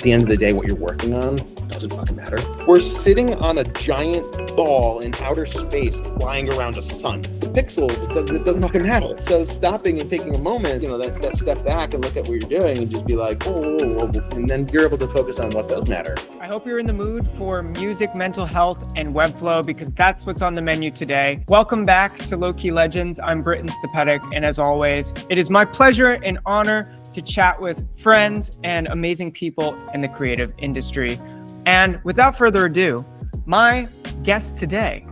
at the end of the day, what you're working on doesn't fucking matter. We're sitting on a giant ball in outer space flying around a sun. The pixels, it doesn't fucking matter. So stopping and taking a moment, that step back and look at what you're doing and just be like, whoa, and then you're able to focus on what does matter. I hope you're in the mood for music, mental health, and WebFlow, because that's what's on the menu today. Welcome back to Low Key Legends. I'm Britton, and as always, it is my pleasure and honor to chat with friends and amazing people in the creative industry. And without further ado, my guest today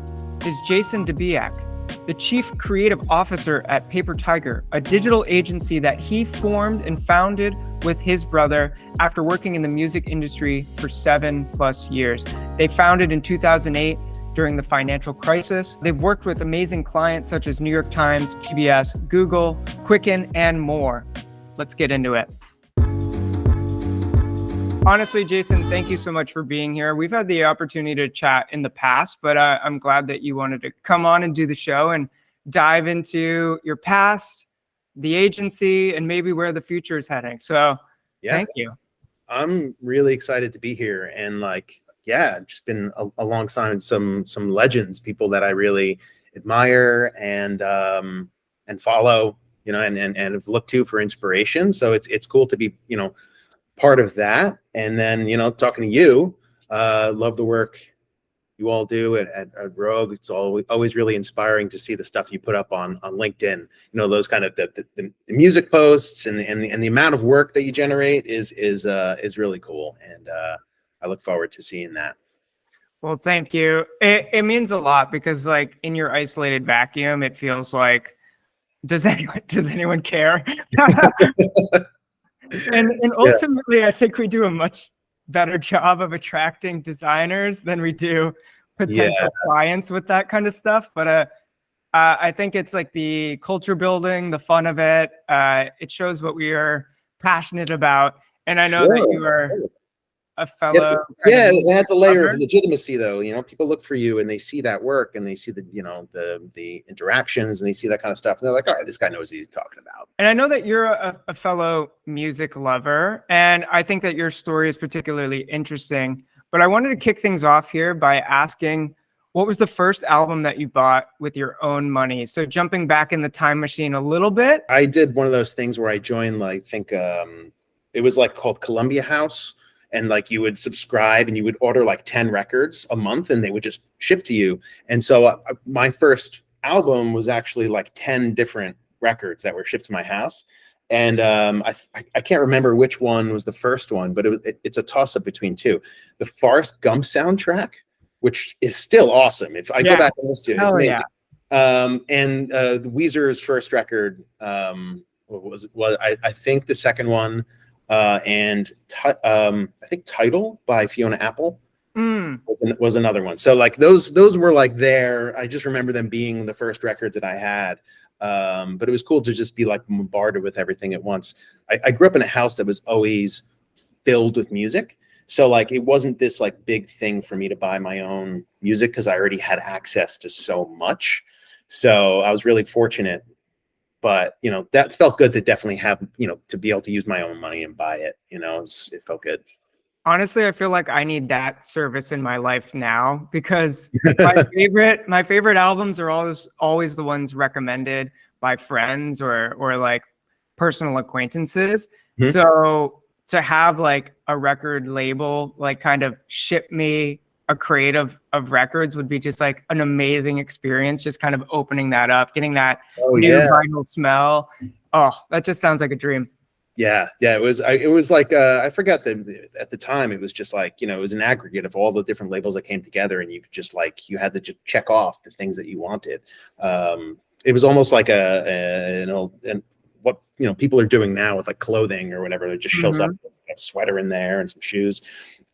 is Jason Debiak, the Chief Creative Officer at PaperTiger, a digital agency that he formed and founded with his brother after working in the music industry for 7+ years. They founded in 2008 during the financial crisis. They've worked with amazing clients such as New York Times, PBS, Google, Quicken, and more. Let's get into it. Honestly, Jason, thank you so much for being here. We've had the opportunity to chat in the past, but I'm glad that you wanted to come on and do the show and dive into your past, the agency, and maybe where the future is heading. So Thank you. I'm really excited to be here and just been alongside some legends, people that I really admire and follow, and have looked to for inspiration. So it's cool to be, part of that. And then, talking to you, love the work you all do at Rogue. It's always really inspiring to see the stuff you put up on LinkedIn. Those kind of the music posts and the amount of work that you generate is really cool. And I look forward to seeing that. Well, thank you. It means a lot because in your isolated vacuum, it feels like, does anyone care? and ultimately, I think we do a much better job of attracting designers than we do potential clients with that kind of stuff. But I think it's the culture building, the fun of it. It shows what we are passionate about. And I know that you are a fellow. It has a layer of legitimacy, though. People look for you and they see that work and they see the interactions and they see that kind of stuff. And they're like, all right, this guy knows what he's talking about. And I know that you're a fellow music lover, and I think that your story is particularly interesting. But I wanted to kick things off here by asking, what was the first album that you bought with your own money? So jumping back in the time machine a little bit. I did one of those things where I joined, it was called Columbia House. And you would subscribe and you would order 10 records a month and they would just ship to you. And so my first album was actually 10 different records that were shipped to my house. And I can't remember which one was the first one, but it's a toss up between two. The Forrest Gump soundtrack, which is still awesome. If I go back and listen to it, it's amazing. And Weezer's first record was I think the second one. I think Title by Fiona Apple was another one. So those were there. I just remember them being the first records that I had. But it was cool to just be bombarded with everything at once. I grew up in a house that was always filled with music. So it wasn't this big thing for me to buy my own music because I already had access to so much. So I was really fortunate. But, that felt good to definitely have, to be able to use my own money and buy it, it felt good. Honestly, I feel like I need that service in my life now because my favorite albums are always the ones recommended by friends or personal acquaintances. Mm-hmm. So to have a record label, kind of ship me a crate of records would be just an amazing experience, just kind of opening that up, getting that new vinyl smell. Oh, that just sounds like a dream. Yeah. It was I forgot that at the time it was just it was an aggregate of all the different labels that came together and you could just you had to just check off the things that you wanted. It was almost like what people are doing now with clothing or whatever. It just shows up with a sweater in there and some shoes.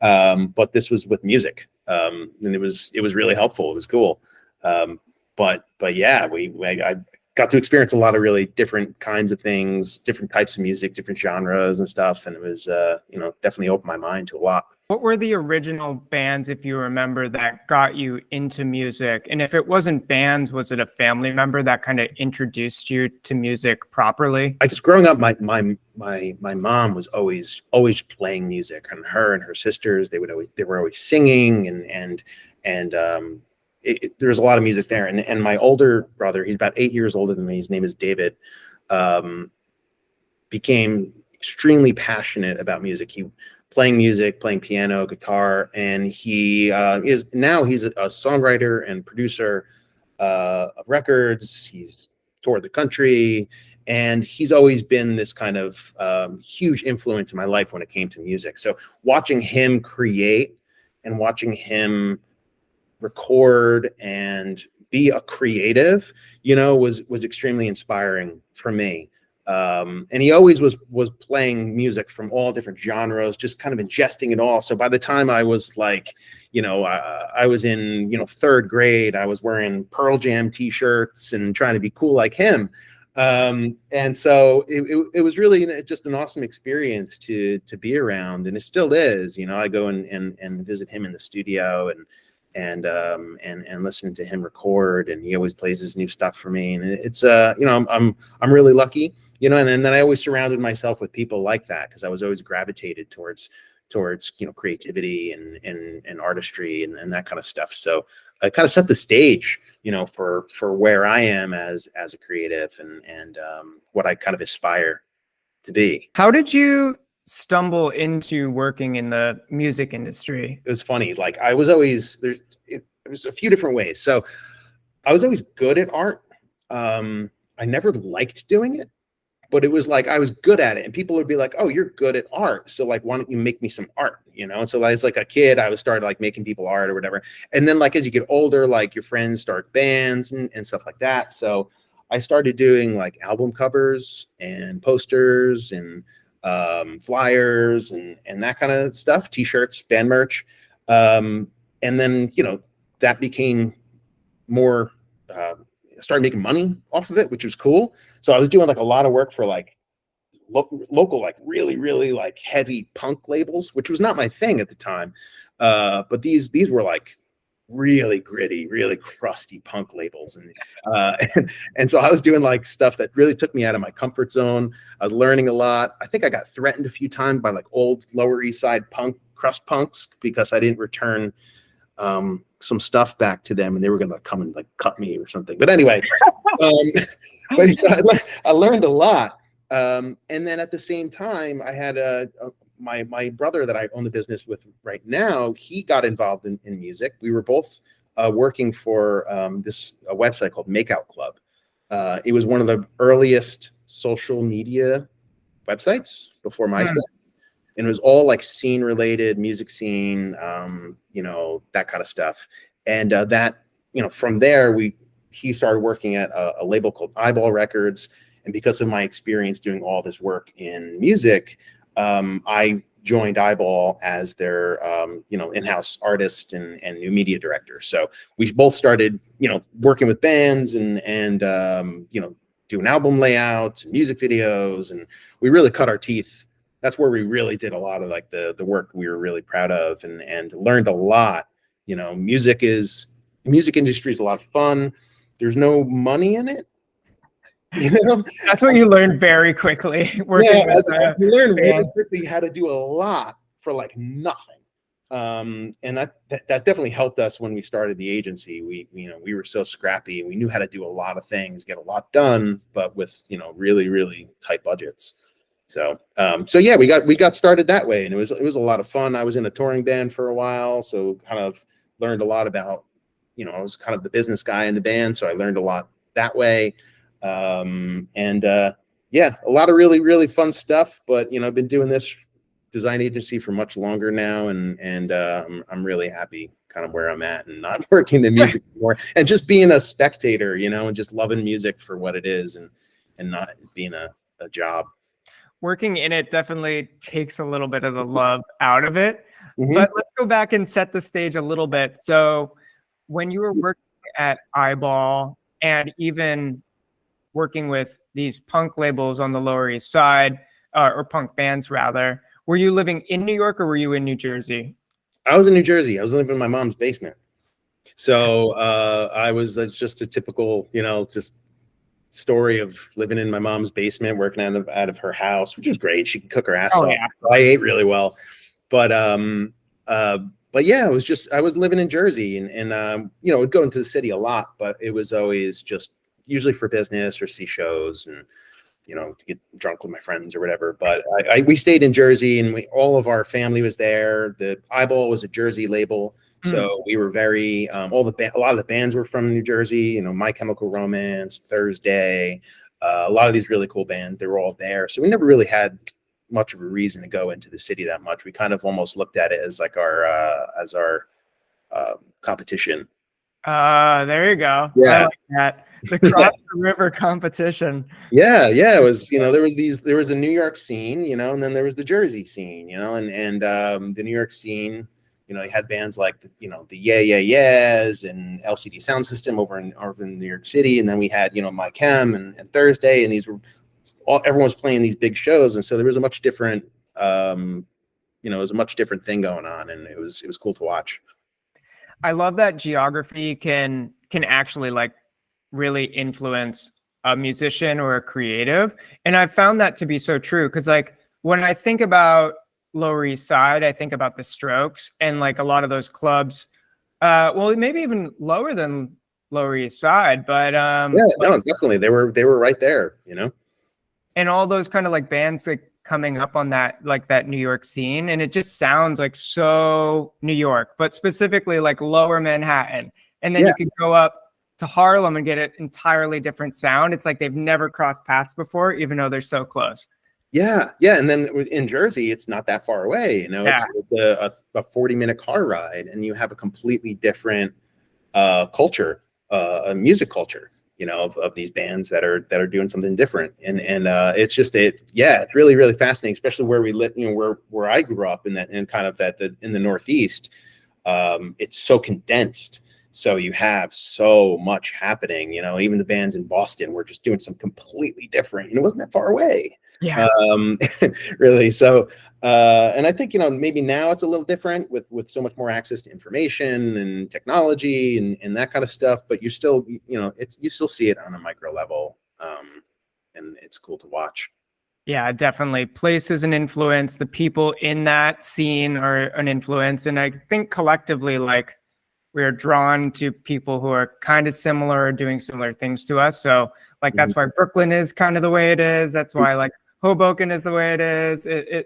But this was with music. And it was really helpful. It was cool. But yeah, I got to experience a lot of really different kinds of things, different types of music, different genres and stuff. And it was, definitely opened my mind to a lot. What were the original bands, if you remember, that got you into music? And if it wasn't bands, was it a family member that kind of introduced you to music properly? I guess growing up, my mom was always playing music, and her and her sisters, they were always singing, and there was a lot of music there. And my older brother, he's about 8 years older than me. His name is David. Became extremely passionate about music. He playing music, playing piano, guitar, and he's a songwriter and producer of records. He's toured the country, and he's always been this kind of huge influence in my life when it came to music. So watching him create and watching him record and be a creative, was extremely inspiring for me. And he always was playing music from all different genres, just kind of ingesting it all. So by the time I was like, I was in, third grade, I was wearing Pearl Jam t-shirts and trying to be cool like him. And so it was really just an awesome experience to be around, and it still is. I go and visit him in the studio and listen to him record, and he always plays his new stuff for me. And it's I'm really lucky, and then I always surrounded myself with people like that, because I was always gravitated towards creativity and artistry and that kind of stuff. So I kind of set the stage, for where I am as a creative and what I kind of aspire to be. How did you stumble into working in the music industry? It was funny. Like I was always it was a few different ways. So I was always good at art. I never liked doing it, but it was like I was good at it, and people would be like, "Oh, you're good at art, so like why don't you make me some art?" And so as like a kid, I was started like making people art or whatever. And then like as you get older, like your friends start bands and stuff like that. So I started doing like album covers and posters and flyers and that kind of stuff, t-shirts, band merch. And then, that became more, started making money off of it, which was cool. So I was doing like a lot of work for like local, like really, really like heavy punk labels, which was not my thing at the time. But these were like really gritty, really crusty punk labels. And so I was doing like stuff that really took me out of my comfort zone. I was learning a lot. I think I got threatened a few times by like old Lower East Side crust punks because I didn't return some stuff back to them, and they were going to come and like cut me or something. But anyway, but so I learned a lot. And then at the same time, I had my brother that I own the business with right now. He got involved in music. We were both working for this website called Makeout Club. It was one of the earliest social media websites before MySpace. And it was all like scene related, music scene, that kind of stuff. And that, from there, he started working at a label called Eyeball Records. And because of my experience doing all this work in music, I joined Eyeball as their, in-house artist and new media director. So we both started, working with bands and doing album layouts and music videos. And we really cut our teeth. That's where we really did a lot of like the work we were really proud of and learned a lot. Music industry is a lot of fun. There's no money in it. That's what you learned very quickly. You learn really quickly how to do a lot for like nothing. And that definitely helped us when we started the agency. We were so scrappy, and we knew how to do a lot of things, get a lot done, but with really, really tight budgets. So yeah, we got started that way, and it was a lot of fun. I was in a touring band for a while, so kind of learned a lot about, I was kind of the business guy in the band, so I learned a lot that way. Yeah, a lot of really, really fun stuff. But I've been doing this design agency for much longer now, and I'm really happy kind of where I'm at and not working in music anymore, and just being a spectator, and just loving music for what it is, and not being a job. Working in it definitely takes a little bit of the love out of it. But let's go back and set the stage a little bit. So when you were working at Eyeball, and even working with these punk labels on the Lower East Side, or punk bands rather. Were you living in New York or were you in New Jersey? I was in New Jersey. I was living in my mom's basement. So I was just a typical, just story of living in my mom's basement, working out of her house, which was great. She could cook her ass Oh off. yeah. I ate really well, but yeah, I was living in Jersey, and would go into the city a lot, but it was always just usually for business or see shows and to get drunk with my friends or whatever. But we stayed in Jersey, and all of our family was there. The Eyeball was a Jersey label. So we were very a lot of the bands were from New Jersey. My Chemical Romance, Thursday, a lot of these really cool bands. They were all there. So we never really had much of a reason to go into the city that much. We kind of almost looked at it as like our competition. There you go. Yeah. I like that. The cross the river competition. Yeah, it was, there was a New York scene, and then there was the Jersey scene, and the New York scene, you had bands like the Yeah Yeah Yeahs and LCD Sound System over in New York City, and then we had My Chem and Thursday, and these were everyone was playing these big shows, and so there was a much different it was a much different thing going on, and it was cool to watch. I love that geography can actually like really influence a musician or a creative. And I've found that to be so true. Cause like when I think about Lower East Side, I think about the Strokes and like a lot of those clubs, well, maybe even lower than Lower East Side, but yeah, no, definitely. They were right there, and all those kind of like bands like coming up on that, like that New York scene. And it just sounds like so New York, but specifically like lower Manhattan. And then you could go up to Harlem and get an entirely different sound. It's like they've never crossed paths before, even though they're so close. Yeah. And then in Jersey, it's not that far away. It's a 40-minute car ride, and you have a completely different culture, a music culture, of these bands that are doing something different. And it's just it's really, really fascinating, especially where we live, where I grew up in kind of in the Northeast. It's so condensed. So you have so much happening, even the bands in Boston were just doing some completely different, and it wasn't that far away. Yeah. Really. So, and I think, maybe now it's a little different with so much more access to information and technology and that kind of stuff, but you still, you still see it on a micro level. And it's cool to watch. Yeah, definitely. Place is an influence. The people in that scene are an influence. And I think collectively, like, we are drawn to people who are kind of similar, doing similar things to us. So like, that's why Brooklyn is kind of the way it is. That's why like Hoboken is the way it is. I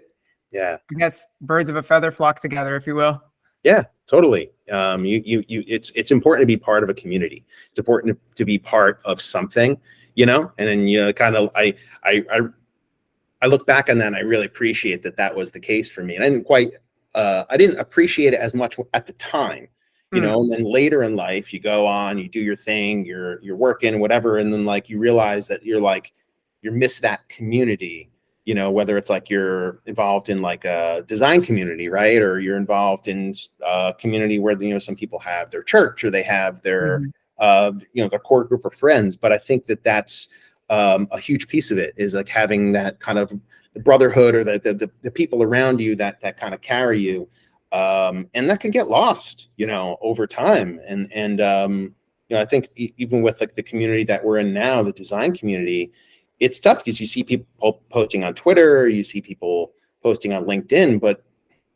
guess birds of a feather flock together, if you will. Yeah, totally. It's important to be part of a community. It's important to be part of something, and then, kind of, I look back on that and I really appreciate that was the case for me. And I didn't appreciate it as much at the time. And then later in life, you go on, you do your thing, you're working, whatever. And then like, you realize that you miss that community, whether it's like you're involved in like a design community, right? Or you're involved in a community where, some people have their church or they have their, their core group of friends. But I think that's a huge piece of it is like having that kind of the brotherhood or the people around you that kind of carry you. And that can get lost, over time. And I think even with like the community that we're in now, the design community, it's tough because you see people posting on Twitter, you see people posting on LinkedIn, but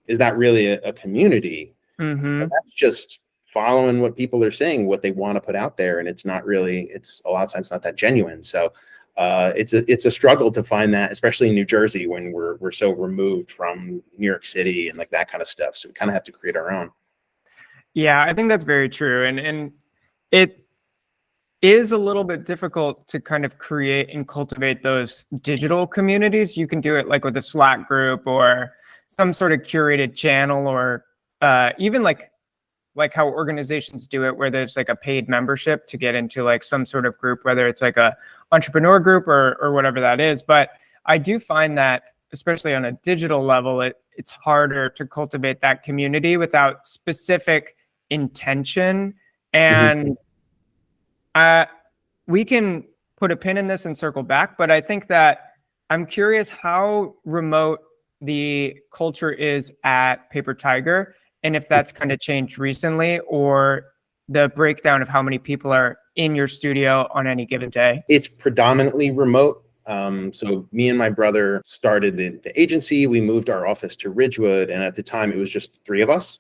is that really a community? That's just following what people are saying, what they want to put out there. And it's not really, it's a lot of times not that genuine. So it's a struggle to find that, especially in New Jersey when we're so removed from New York City and like that kind of stuff. So we kind of have to create our own. Yeah, I think that's very true. And it is a little bit difficult to kind of create and cultivate those digital communities. You can do it like with a Slack group or some sort of curated channel, or even like how organizations do it, where there's like a paid membership to get into like some sort of group, whether it's like a entrepreneur group or whatever that is. But I do find that, especially on a digital level, it's harder to cultivate that community without specific intention. And we can put a pin in this and circle back, but I think that I'm curious how remote the culture is at PaperTiger, and if that's kind of changed recently, or the breakdown of how many people are in your studio on any given day. It's predominantly remote. So me and my brother started the agency. We moved our office to Ridgewood, and at the time it was just 3 of us.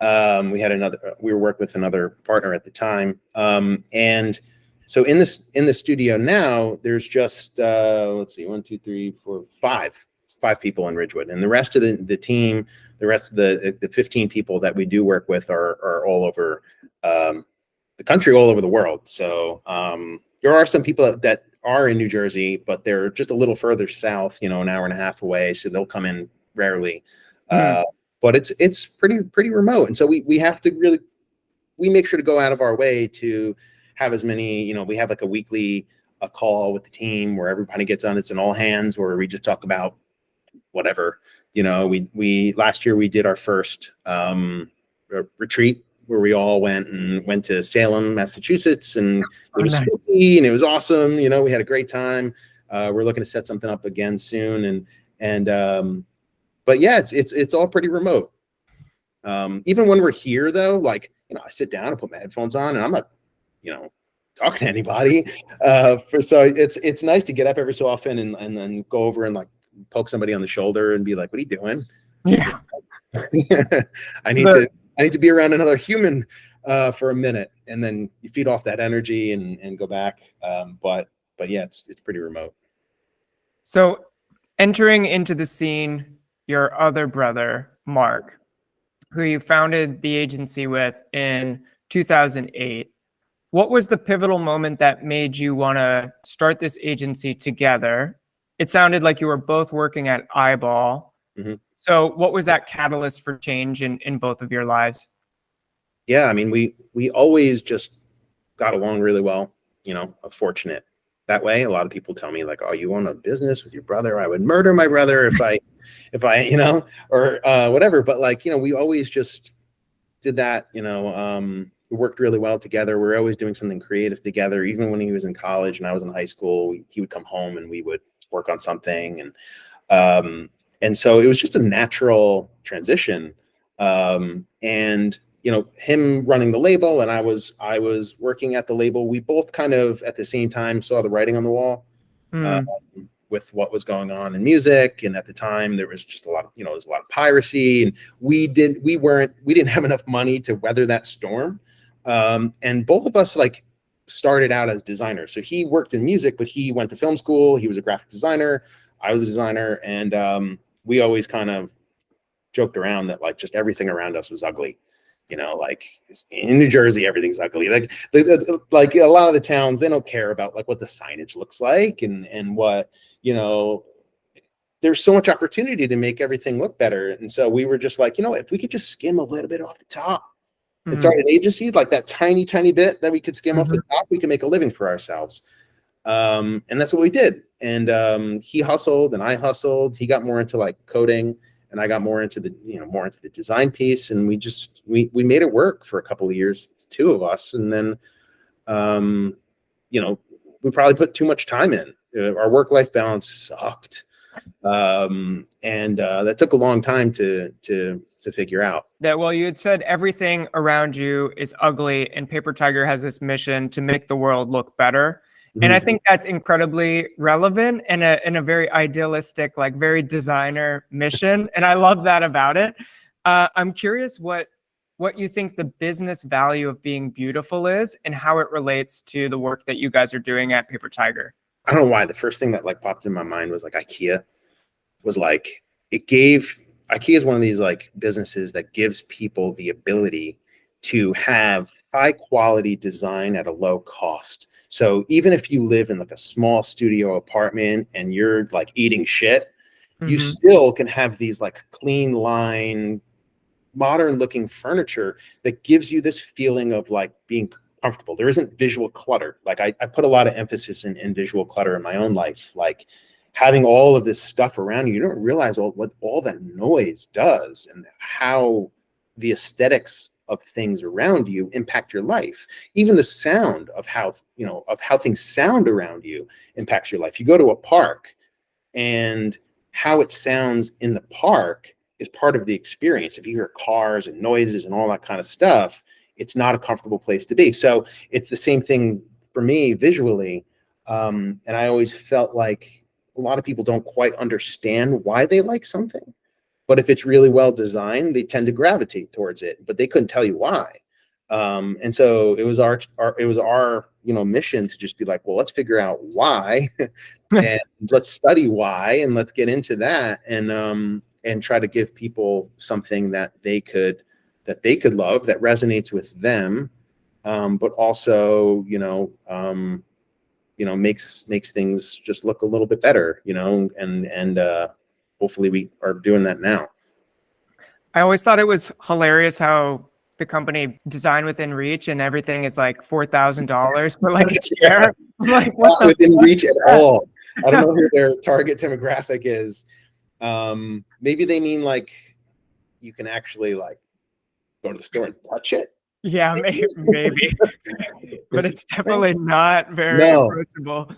We were working with another partner at the time. And so in the studio now, there's just, let's see, 1, 2, 3, 4, 5 people in Ridgewood, and the rest of the team, the rest of the 15 people that we do work with are all over the country, all over the world. So there are some people that are in New Jersey, but they're just a little further south, an hour and a half away. So they'll come in rarely. But it's pretty remote. And so we have to we make sure to go out of our way to have as many, we have like a call with the team where everybody gets on. It's an all hands where we just talk about whatever. We last year we did our first retreat where we all went to Salem, Massachusetts, and it was spooky and it was awesome. We had a great time. We're looking to set something up again soon, but yeah, it's all pretty remote. Even when we're here though, I sit down and put my headphones on and I'm not, talking to anybody. So it's nice to get up every so often and then go over and poke somebody on the shoulder and be like, "What are you doing?" Yeah. I need to be around another human for a minute, and then you feed off that energy and go back. But yeah, it's pretty remote. So entering into the scene, your other brother, Mark, who you founded the agency with in 2008, what was the pivotal moment that made you want to start this agency together? It sounded like you were both working at Eyeball. Mm-hmm. So what was that catalyst for change in both of your lives? Yeah, I mean, we always just got along really well, fortunate that way. A lot of people tell me oh, you own a business with your brother. I would murder my brother if I, or whatever. But we always just did that, we worked really well together. We were always doing something creative together. Even when he was in college and I was in high school, he would come home and we would work on something. And so it was just a natural transition. And him running the label and I was working at the label. We both kind of at the same time saw the writing on the wall with what was going on in music. And at the time there was just a lot of, there was a lot of piracy, and we didn't have enough money to weather that storm. And both of us started out as designers. So he worked in music, but he went to film school. He was a graphic designer. I was a designer. And we always kind of joked around that just everything around us was ugly. In New Jersey, everything's ugly. A lot of the towns, they don't care about what the signage looks like and what, there's so much opportunity to make everything look better. And so we were just if we could just skim a little bit off the top and start an agency, that tiny, tiny bit that we could skim off the top, we could make a living for ourselves. And that's what we did. And he hustled and I hustled. He got more into coding and I got more into the design piece. And we made it work for a couple of years, the 2 of us. And then, we probably put too much time in. Our work-life balance sucked. And that took a long time to figure out. That, well, you had said everything around you is ugly and PaperTiger has this mission to make the world look better. Mm-hmm. And I think that's incredibly relevant and a very idealistic, very designer mission. And I love that about it. I'm curious what you think the business value of being beautiful is and how it relates to the work that you guys are doing at PaperTiger. I don't know why. The first thing that popped in my mind was IKEA. Was IKEA is one of these businesses that gives people the ability to have high quality design at a low cost. So even if you live in a small studio apartment and you're eating shit, you still can have these clean line, modern looking furniture that gives you this feeling of being comfortable. There isn't visual clutter. I put a lot of emphasis in visual clutter in my own life. Having all of this stuff around you, you don't realize what all that noise does and how the aesthetics of things around you impact your life. Even the sound of how, of how things sound around you impacts your life. You go to a park, and how it sounds in the park is part of the experience. If you hear cars and noises and all that kind of stuff, it's not a comfortable place to be. So it's the same thing for me visually. And I always felt like a lot of people don't quite understand why they like something. But if it's really well designed, they tend to gravitate towards it, but they couldn't tell you why. And so it was our mission to just be like, well, let's figure out why and let's study why, and let's get into that, and try to give people something that they could love, that resonates with them, but also, makes things just look a little bit better, and hopefully we are doing that now. I always thought it was hilarious how the company Design Within Reach and everything is like $4,000 for like a chair. Like, what not within reach at all. I don't know who their target demographic is. Maybe they mean like you can actually like go to the store and touch it. Yeah, maybe. But it's definitely not very approachable.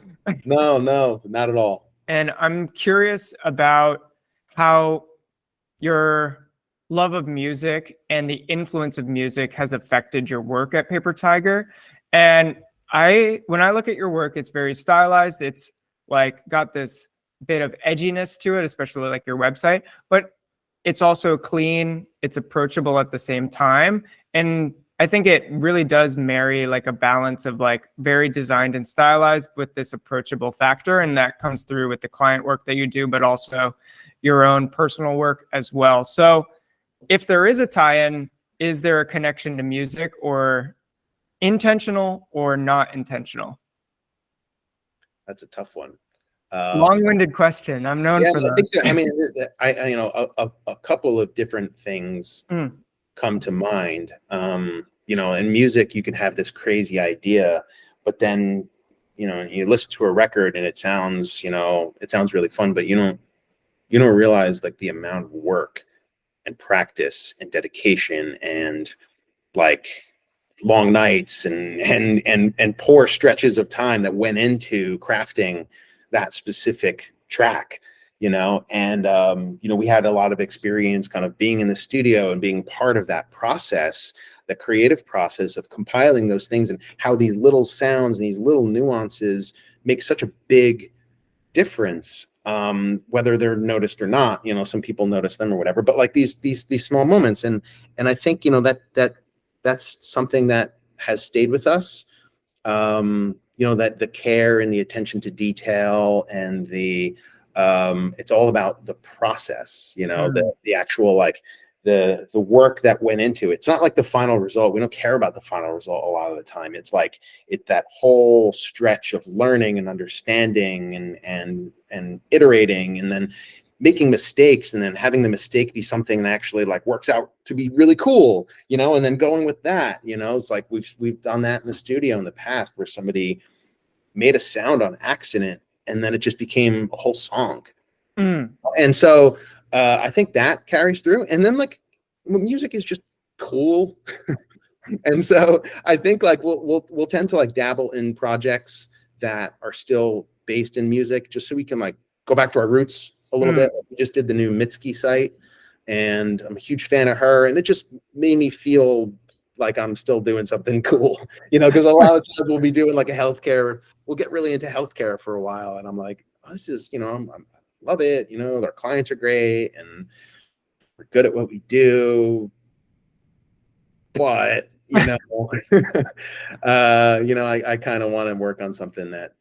No, not at all. And I'm curious about how your love of music and the influence of music has affected your work at PaperTiger. And when I look at your work, it's very stylized. It's like got this bit of edginess to it, especially like your website, but it's also clean. It's approachable at the same time. And I think it really does marry like a balance of like very designed and stylized with this approachable factor. And that comes through with the client work that you do, but also your own personal work as well. So if there is a tie-in, is there a connection to music, or intentional or not intentional? That's a tough one. Long-winded question. I'm known for that. A couple of different things come to mind. In music, you can have this crazy idea, but then, you listen to a record and it sounds really fun, but you don't realize like the amount of work and practice and dedication and like long nights and poor stretches of time that went into crafting that specific track, and we had a lot of experience kind of being in the studio and being part of that process, the creative process of compiling those things, and how these little sounds and these little nuances make such a big difference, whether they're noticed or not. Some people notice them or whatever, but like these small moments, and I think that's something that has stayed with us. That the care and the attention to detail and the it's all about the process, the actual like the work that went into it. It's not like the final result. We don't care about the final result a lot of the time. It's like that whole stretch of learning and understanding and iterating, and then making mistakes, and then having the mistake be something that actually like works out to be really cool, and then going with that. It's like we've done that in the studio in the past, where somebody made a sound on accident and then it just became a whole song. And so I think that carries through. And then like music is just cool. And so I think like we'll tend to like dabble in projects that are still based in music, just so we can like go back to our roots a little bit. We just did the new Mitski site, and I'm a huge fan of her, and it just made me feel like I'm still doing something cool, because a lot of times we'll be doing like we'll get really into healthcare for a while, and I'm like, oh, this is, I love it. Our clients are great and we're good at what we do, but I kind of want to work on something that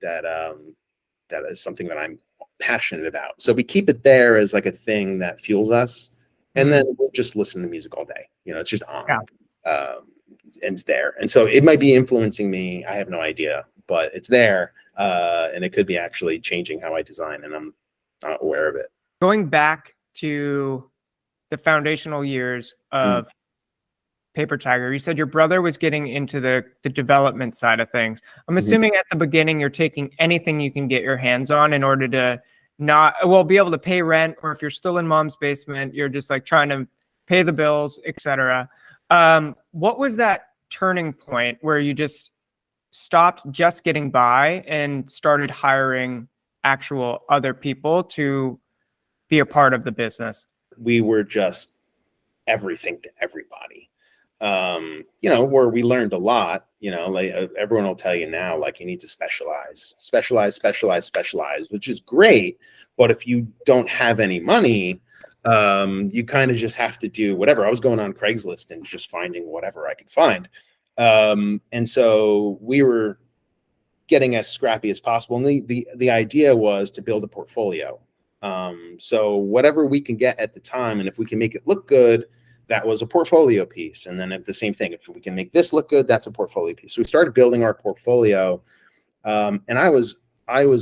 is something that I'm passionate about. So we keep it there as like a thing that fuels us, and then we'll just listen to music all day. It's just on. Yeah. And it's there. And so it might be influencing me. I have no idea, but it's there. And it could be actually changing how I design, and I'm not aware of it. Going back to the foundational years of PaperTiger, you said your brother was getting into the development side of things. I'm assuming at the beginning you're taking anything you can get your hands on in order to be able to pay rent, or if you're still in mom's basement, you're just like trying to pay the bills, etc. What was that turning point where you just stopped just getting by and started hiring actual other people to be a part of the business? We were just everything to everybody. Where we learned a lot, like everyone will tell you now, like you need to specialize, which is great. But if you don't have any money, you kind of just have to do whatever. I was going on Craigslist and just finding whatever I could find. And so we were getting as scrappy as possible. And the idea was to build a portfolio. So whatever we can get at the time, and if we can make it look good, that was a portfolio piece. And then at the same thing, if we can make this look good, that's a portfolio piece. So we started building our portfolio. And I was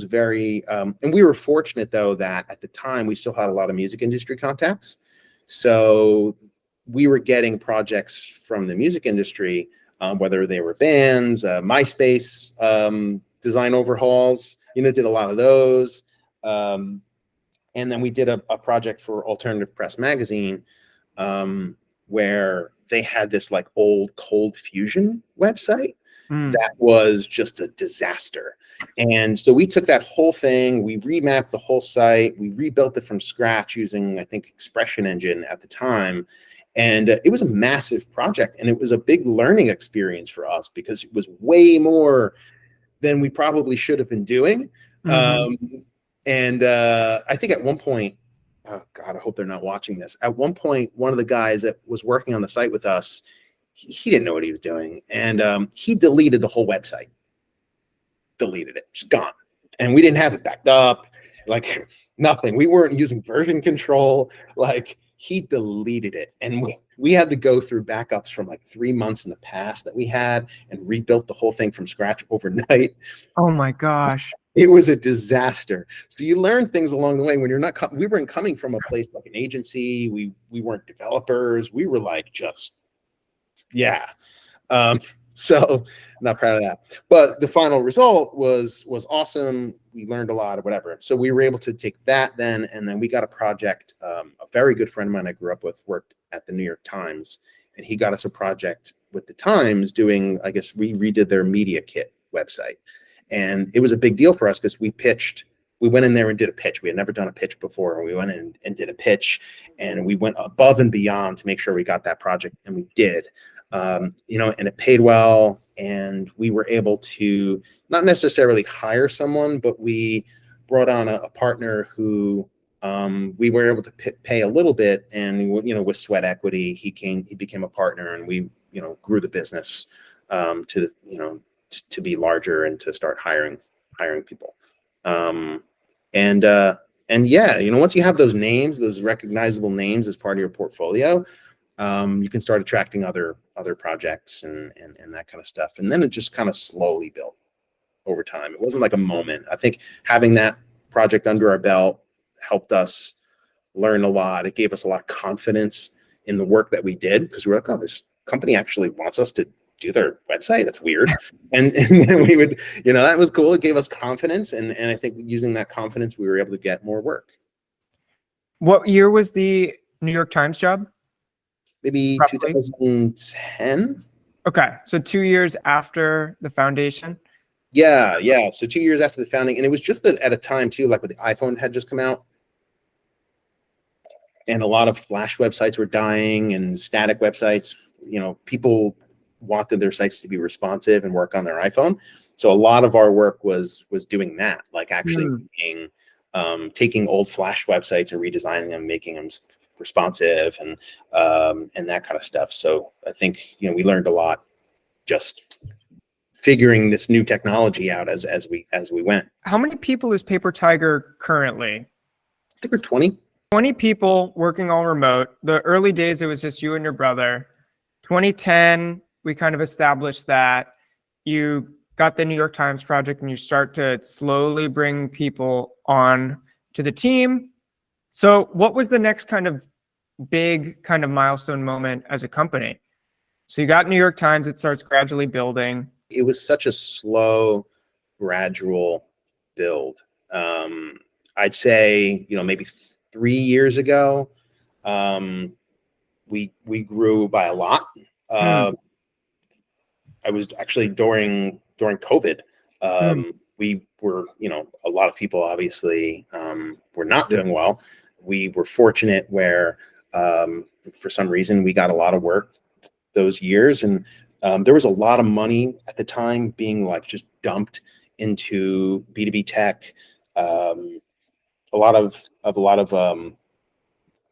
very, and we were fortunate though, that at the time we still had a lot of music industry contacts. So we were getting projects from the music industry, whether they were bands, MySpace, design overhauls, did a lot of those. And then we did a project for Alternative Press Magazine, where they had this like old Cold Fusion website that was just a disaster. And so we took that whole thing, we remapped the whole site, we rebuilt it from scratch using, I think, Expression Engine at the time. And it was a massive project, and it was a big learning experience for us because it was way more than we probably should have been doing. And I think at one point, oh God, I hope they're not watching this. At one point, one of the guys that was working on the site with us, he didn't know what he was doing. And he deleted the whole website. Deleted it, just gone. And we didn't have it backed up, like nothing. We weren't using version control. Like he deleted it. And we had to go through backups from like 3 months in the past that we had and rebuilt the whole thing from scratch overnight. Oh my gosh. It was a disaster. So you learn things along the way when you're not, we weren't coming from a place like an agency. We weren't developers. We were like, just, yeah. So not proud of that, but the final result was awesome. We learned a lot or whatever. So we were able to take that then, and then we got a project. A very good friend of mine I grew up with worked at the New York Times, and he got us a project with the Times doing, I guess we redid their media kit website. And it was a big deal for us because we went in there and did a pitch. We had never done a pitch before. And we went in and did a pitch, and we went above and beyond to make sure we got that project. And we did, and it paid well. And we were able to not necessarily hire someone, but we brought on a partner who we were able to pay a little bit. And, with sweat equity, he became a partner, and we, grew the business to be larger and to start hiring people. And yeah, once you have those names, those recognizable names as part of your portfolio, you can start attracting other projects and that kind of stuff. And then it just kind of slowly built over time. It wasn't like a moment. I think having that project under our belt helped us learn a lot. It gave us a lot of confidence in the work that we did, because we were like, oh, this company actually wants us to do their website. That's weird. And then we would, that was cool. It gave us confidence. And I think using that confidence, we were able to get more work. What year was the New York Times job? Maybe roughly 2010. Okay. So 2 years after the foundation. Yeah. So 2 years after the founding. And it was just at a time too, like when the iPhone had just come out. And a lot of Flash websites were dying, and static websites, people wanted their sites to be responsive and work on their iPhone. So a lot of our work was doing that, like actually taking old Flash websites and redesigning them, making them responsive and that kind of stuff. So I think, we learned a lot just figuring this new technology out as we went. How many people is PaperTiger currently? I think we're 20. 20 people working all remote. The early days, it was just you and your brother. 2010, we kind of established that. You got the New York Times project, and you start to slowly bring people on to the team. So what was the next kind of big kind of milestone moment as a company? So you got New York Times, it starts gradually building. It was such a slow, gradual build. I'd say, maybe 3 years ago, we grew by a lot. I was actually during COVID. We were, a lot of people obviously were not doing well. We were fortunate where for some reason we got a lot of work those years, and there was a lot of money at the time being like just dumped into B2B tech. A lot of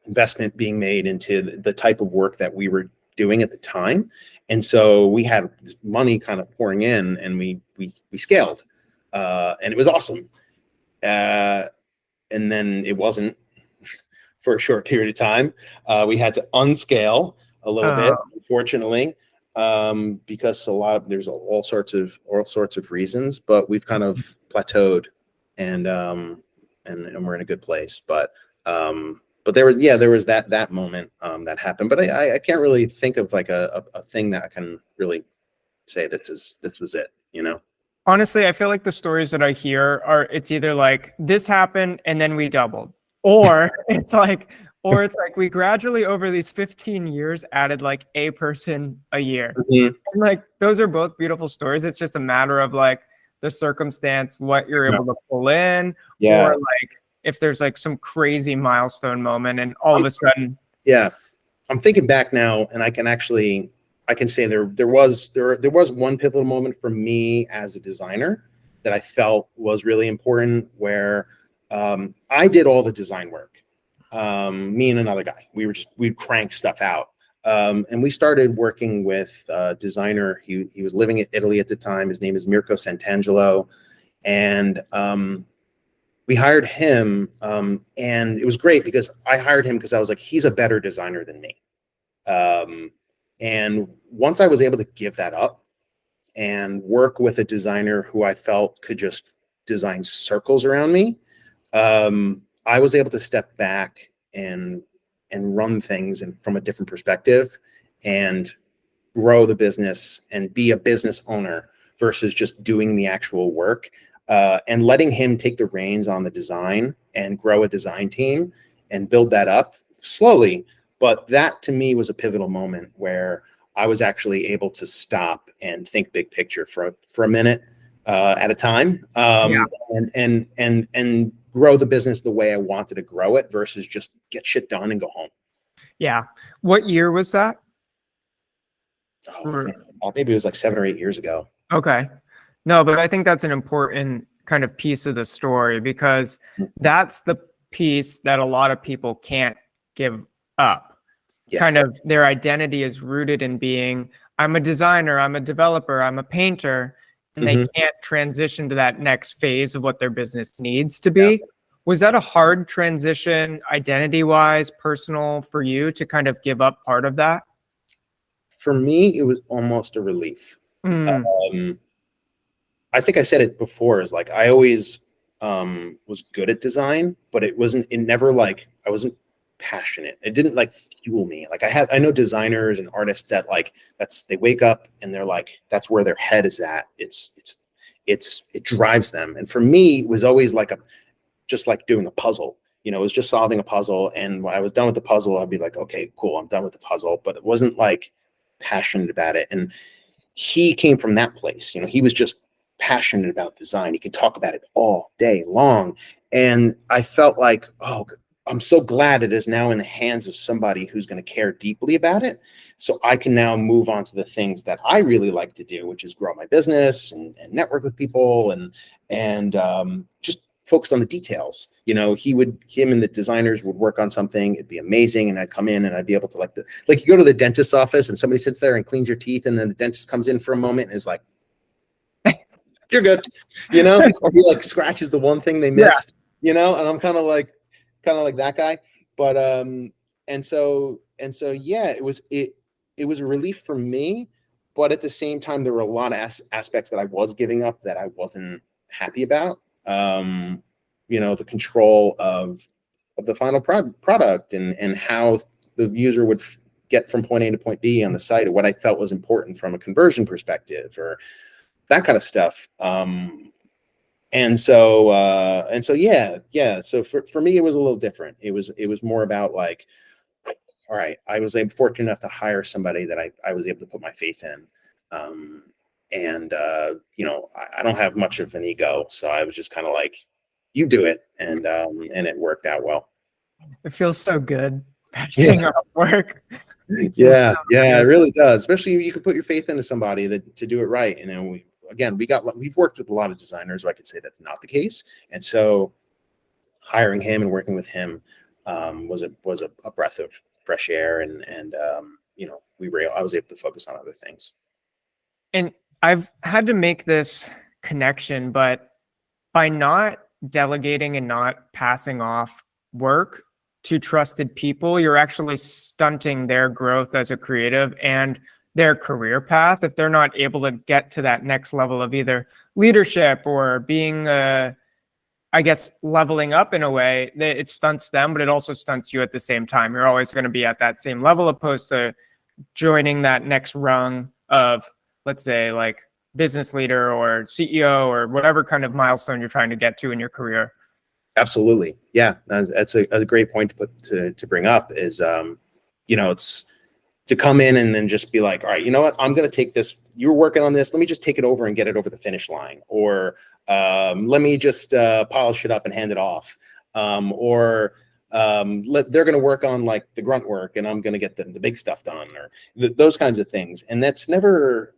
investment being made into the type of work that we were doing at the time. And so we had this money kind of pouring in, and we scaled, and it was awesome. And then it wasn't for a short period of time. We had to unscale a little bit, unfortunately, because there's all sorts of reasons. But we've kind of plateaued, and we're in a good place. But there was that moment that happened. But I can't really think of like a thing that I can really say this was it. Honestly, I feel like the stories that I hear it's either like this happened and then we doubled, or it's like we gradually over these 15 years added like a person a year. And like those are both beautiful stories. It's just a matter of like the circumstance, what you're able to pull in, or like if there's like some crazy milestone moment and all of a sudden. Yeah. I'm thinking back now, and I can say there was one pivotal moment for me as a designer that I felt was really important, where I did all the design work. Me and another guy, we'd crank stuff out. And we started working with a designer. He was living in Italy at the time. His name is Mirko Santangelo. And we hired him, and it was great because I hired him because I was like, he's a better designer than me. And once I was able to give that up and work with a designer who I felt could just design circles around me, I was able to step back and run things from a different perspective and grow the business and be a business owner versus just doing the actual work, and letting him take the reins on the design and grow a design team and build that up slowly. But that to me was a pivotal moment where I was actually able to stop and think big picture for a minute at a time, and grow the business the way I wanted to grow it versus just get shit done and go home. Yeah. What year was that? Maybe it was like 7 or 8 years ago. Okay. No, but I think that's an important kind of piece of the story, because that's the piece that a lot of people can't give up. Yeah. Kind of their identity is rooted in being, I'm a designer, I'm a developer, I'm a painter, and they can't transition to that next phase of what their business needs to be. Yeah. Was that a hard transition identity-wise, personal for you to kind of give up part of that? For me, it was almost a relief. I think I said it before, is like I always was good at design, but I wasn't passionate. It didn't like fuel me. Like I know designers and artists that like they wake up and they're like, that's where their head is at. It drives them. And for me, it was always like just like doing a puzzle. It was just solving a puzzle. And when I was done with the puzzle, I'd be like, okay, cool, I'm done with the puzzle. But it wasn't like passionate about it. And he came from that place. He was just passionate about design. He could talk about it all day long. And I felt like, oh, I'm so glad it is now in the hands of somebody who's going to care deeply about it. So I can now move on to the things that I really like to do, which is grow my business and network with people and just focus on the details. Him and the designers would work on something. It'd be amazing. And I'd come in and I'd be able to like you go to the dentist's office and somebody sits there and cleans your teeth. And then the dentist comes in for a moment and is like, you're good, or he like scratches the one thing they missed, and I'm kind of like that guy. But and so yeah, it was a relief for me, but at the same time there were a lot of aspects that I was giving up that I wasn't happy about. The control of the final product and how the user would get from point A to point B on the site, or what I felt was important from a conversion perspective, or that kind of stuff. And so yeah. So for me, it was a little different. It was more about like, all right, I was fortunate enough to hire somebody that I was able to put my faith in. And I don't have much of an ego, so I was just kind of like, you do it, and it worked out well. It feels so good Yeah. passing off work. It feels Yeah, so yeah, it good. really does. Especially if you can put your faith into somebody to do it right. And then we've worked with a lot of designers where I could say that's not the case. And so hiring him and working with him was a breath of fresh air, and I was able to focus on other things. And I've had to make this connection, but by not delegating and not passing off work to trusted people, you're actually stunting their growth as a creative and their career path if they're not able to get to that next level of either leadership or being I guess leveling up in a way. That it stunts them, but it also stunts you at the same time. You're always going to be at that same level opposed to joining that next rung of, let's say, like business leader or CEO or whatever kind of milestone you're trying to get to in your career. Absolutely. Yeah. That's a great point to bring up is, it's to come in and then just be like, all right, you know what, I'm going to take this, you're working on this, let me just take it over and get it over the finish line. Or let me just polish it up and hand it off. Or they're going to work on like the grunt work and I'm going to get the big stuff done, or those kinds of things. And that's never,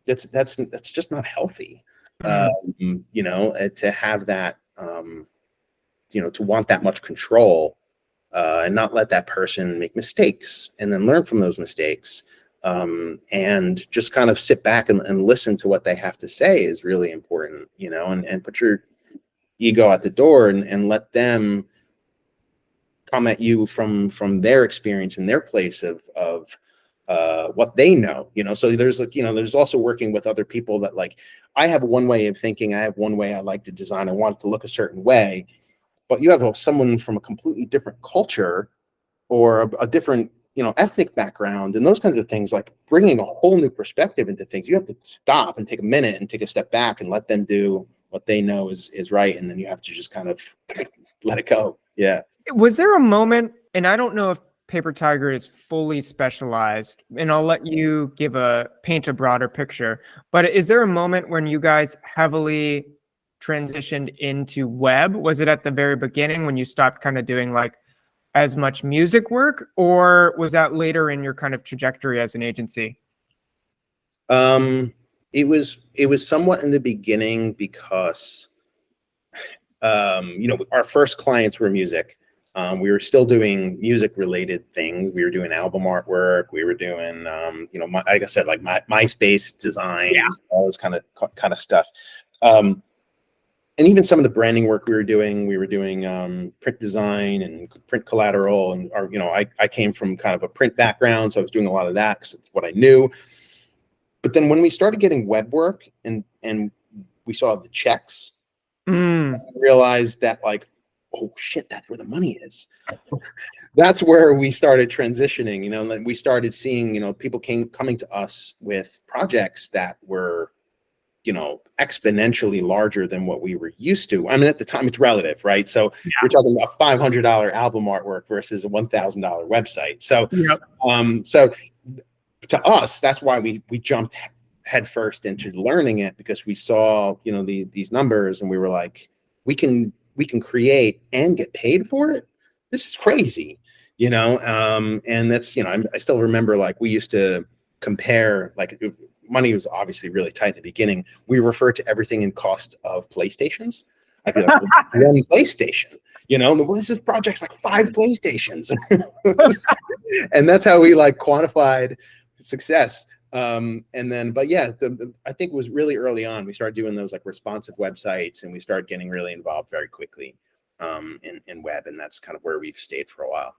that's just not healthy. To have that, to want that much control, and not let that person make mistakes and then learn from those mistakes, and just kind of sit back and listen to what they have to say is really important, and put your ego at the door and let them come at you from their experience and their place of what they know, so there's also working with other people that, like, I have one way of thinking, I have one way I like to design, I want it to look a certain way, but you have someone from a completely different culture or a different ethnic background and those kinds of things, like bringing a whole new perspective into things. You have to stop and take a minute and take a step back and let them do what they know is right, and then you have to just kind of let it go. Yeah. Was there a moment, and I don't know if PaperTiger is fully specialized, and I'll let you paint a broader picture, but is there a moment when you guys heavily transitioned into web? Was it at the very beginning when you stopped kind of doing like as much music work, or was that later in your kind of trajectory as an agency? It was somewhat in the beginning because our first clients were music. We were still doing music related things. We were doing album artwork. We were doing, like I said, like MySpace design, all this kind of stuff. And even some of the branding work we were doing print design and print collateral. And, I came from kind of a print background, so I was doing a lot of that because it's what I knew. But then when we started getting web work and we saw the checks, we realized that, like, oh shit, that's where the money is. That's where we started transitioning, and we started seeing, people coming to us with projects that were, exponentially larger than what we were used to. I mean, at the time, it's relative, right? So we're talking about $500 album artwork versus a $1,000 website. So, so to us, that's why we jumped headfirst into learning it, because we saw, these numbers, and we were like, we can create and get paid for it. This is crazy, and that's, I still remember, like, we used to compare, like, money was obviously really tight at the beginning. We referred to everything in cost of PlayStations. I'd be like, one PlayStation, well, this project's like 5 PlayStations. And that's how we like quantified success. And then, but yeah, I think it was really early on, we started doing those like responsive websites, and we started getting really involved very quickly in web. And that's kind of where we've stayed for a while.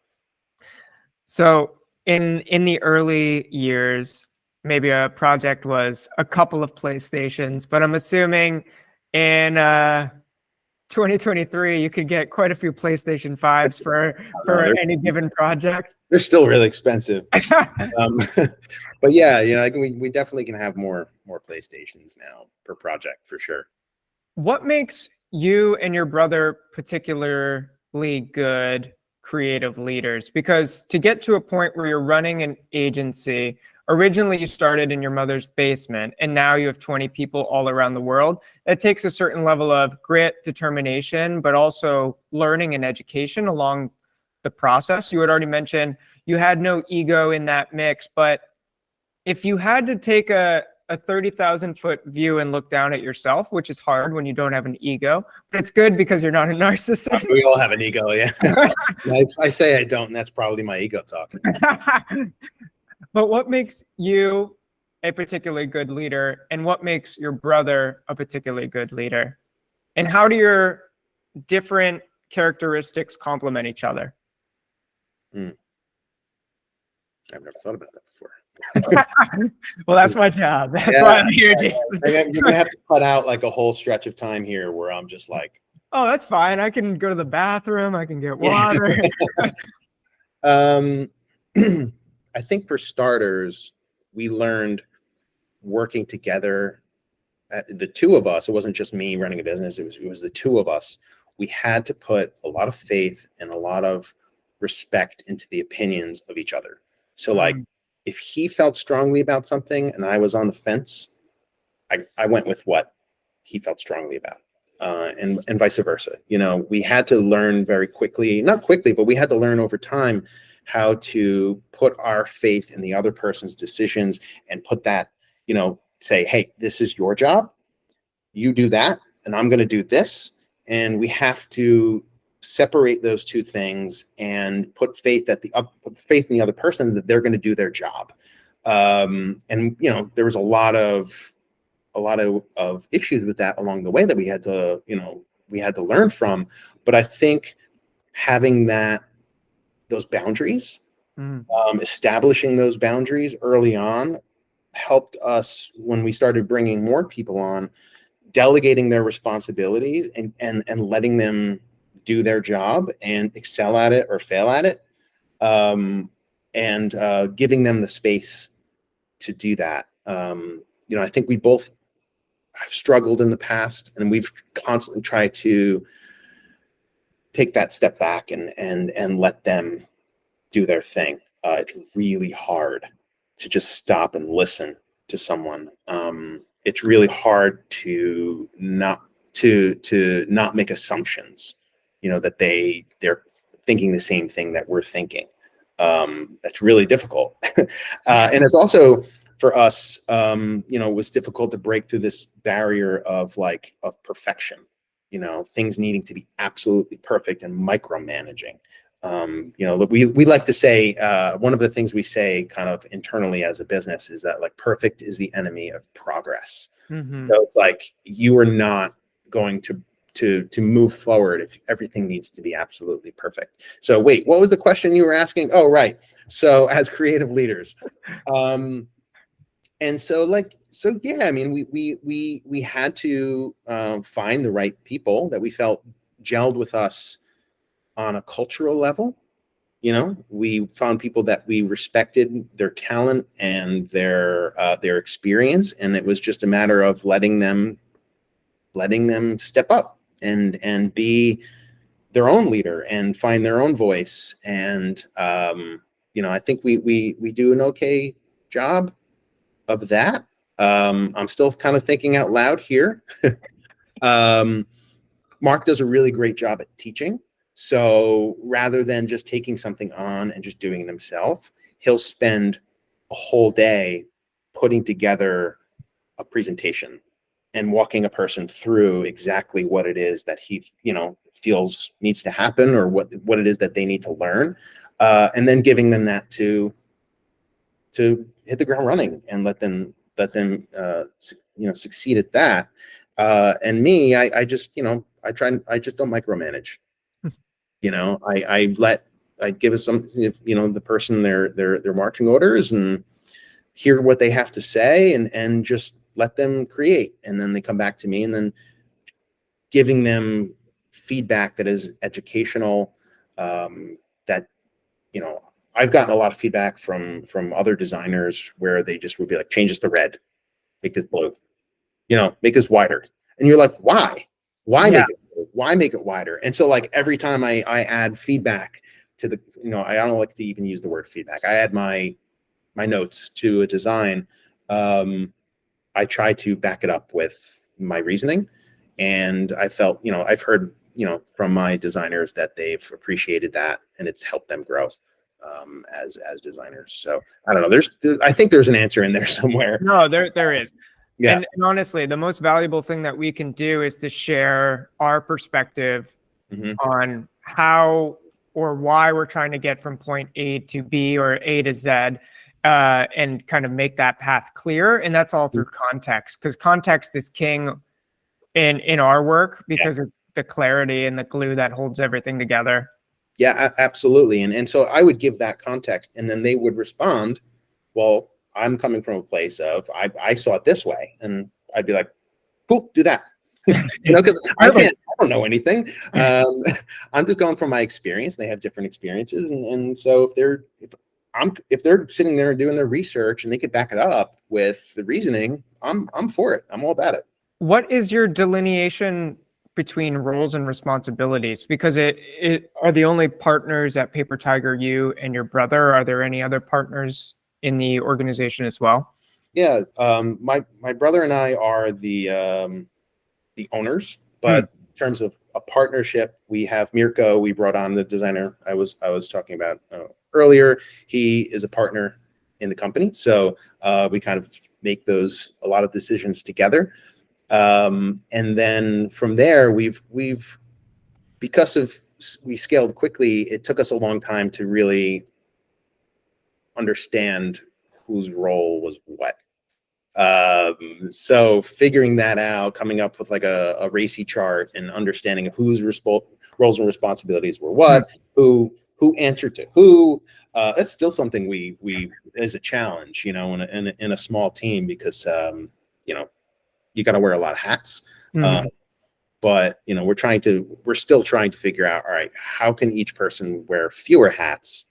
So in the early years, maybe a project was a couple of PlayStations, but I'm assuming in 2023, you could get quite a few PlayStation 5s for any given project. They're still really expensive. But yeah, we definitely can have more PlayStations now per project for sure. What makes you and your brother particularly good creative leaders? Because to get to a point where you're running an agency, originally you started in your mother's basement and now you have 20 people all around the world. That takes a certain level of grit, determination, but also learning and education along the process. You had already mentioned you had no ego in that mix, but if you had to take a 30,000-foot view and look down at yourself, which is hard when you don't have an ego, but it's good because you're not a narcissist. We all have an ego, yeah. I say I don't, and that's probably my ego talking. But what makes you a particularly good leader, and what makes your brother a particularly good leader? And how do your different characteristics complement each other? I've never thought about that before. Well, that's my job. That's why I'm here, Jason. You're gonna have to cut out like a whole stretch of time here where I'm just like, oh, that's fine. I can go to the bathroom. I can get water. I think for starters, we learned working together. The two of us, it wasn't just me running a business. It was the two of us. We had to put a lot of faith and a lot of respect into the opinions of each other. So like, if he felt strongly about something and I was on the fence, I went with what he felt strongly about, and vice versa. You know, we had to learn very quickly, not quickly, but we had to learn over time how to put our faith in the other person's decisions and put that, you know, say, hey, this is your job. You do that, and I'm going to do this. And we have to separate those two things and put faith in the other person that they're going to do their job. And you know, there was a lot of issues with that along the way that we had to learn from. But I think having those boundaries, establishing those boundaries early on, helped us when we started bringing more people on, delegating their responsibilities and letting them do their job and excel at it or fail at it, and giving them the space to do that. You know, I think we both have struggled in the past, and we've constantly tried to take that step back and let them do their thing. It's really hard to just stop and listen to someone. It's really hard to not make assumptions, you know, that they're thinking the same thing that we're thinking. That's really difficult. And it's also for us, you know, it was difficult to break through this barrier of perfection, you know, things needing to be absolutely perfect and micromanaging. You know, we like to say, one of the things we say kind of internally as a business is that like perfect is the enemy of progress. So it's like, you are not going to move forward if everything needs to be absolutely perfect. So wait, what was the question you were asking? Oh, right. So as creative leaders, and so yeah, I mean, we had to find the right people that we felt gelled with us on a cultural level. You know, we found people that we respected their talent and their experience, and it was just a matter of letting them step up and be their own leader and find their own voice. And you know, I think we do an okay job of that. I'm still kind of thinking out loud here. Mark does a really great job at teaching. So rather than just taking something on and just doing it himself, he'll spend a whole day putting together a presentation and walking a person through exactly what it is that he, you know, feels needs to happen, or what it is that they need to learn, and then giving them that to hit the ground running and let them you know, succeed at that. And me, I just, you know, I just don't micromanage. You know, I give us some, you know, the person their marching orders and hear what they have to say and just let them create. And then they come back to me, and then giving them feedback that is educational. That, you know, I've gotten a lot of feedback from other designers where they just would be like, change this to red, make this blue, you know, make this wider. And you're like, why? Why make it blue? Why make it wider? And so like every time I add feedback, to the, I don't like to even use the word feedback. I add my notes to a design. I try to back it up with my reasoning. And I felt, I've heard, from my designers that they've appreciated that, and it's helped them grow as designers. So I don't know. I think there's an answer in there somewhere. No, there is. Yeah. And honestly, the most valuable thing that we can do is to share our perspective on how or why we're trying to get from point A to B or A to Z, and kind of make that path clear. And that's all through context, because context is king in our work, because it's the clarity and the glue that holds everything together. Yeah, absolutely. And so I would give that context, and then they would respond, well, I'm coming from a place of, I saw it this way. And I'd be like, cool, do that. Because I don't know anything. I'm just going from my experience. They have different experiences. And so if they're sitting there doing their research and they could back it up with the reasoning, I'm for it. I'm all about it. What is your delineation between roles and responsibilities? Because it are the only partners at PaperTiger, you and your brother. Are there any other partners in the organization as well? Yeah, my brother and I are the owners, but in terms of a partnership, we have Mirko. We brought on the designer I was talking about earlier. He is a partner in the company, so we kind of make a lot of decisions together. And then from there, because we scaled quickly, it took us a long time to really understand whose role was what. So figuring that out, coming up with like a racy chart and understanding whose roles and responsibilities were what, who answered to who, that's still something we is a challenge, in a small team, because, you got to wear a lot of hats. But, we're still trying to figure out, all right, how can each person wear fewer hats,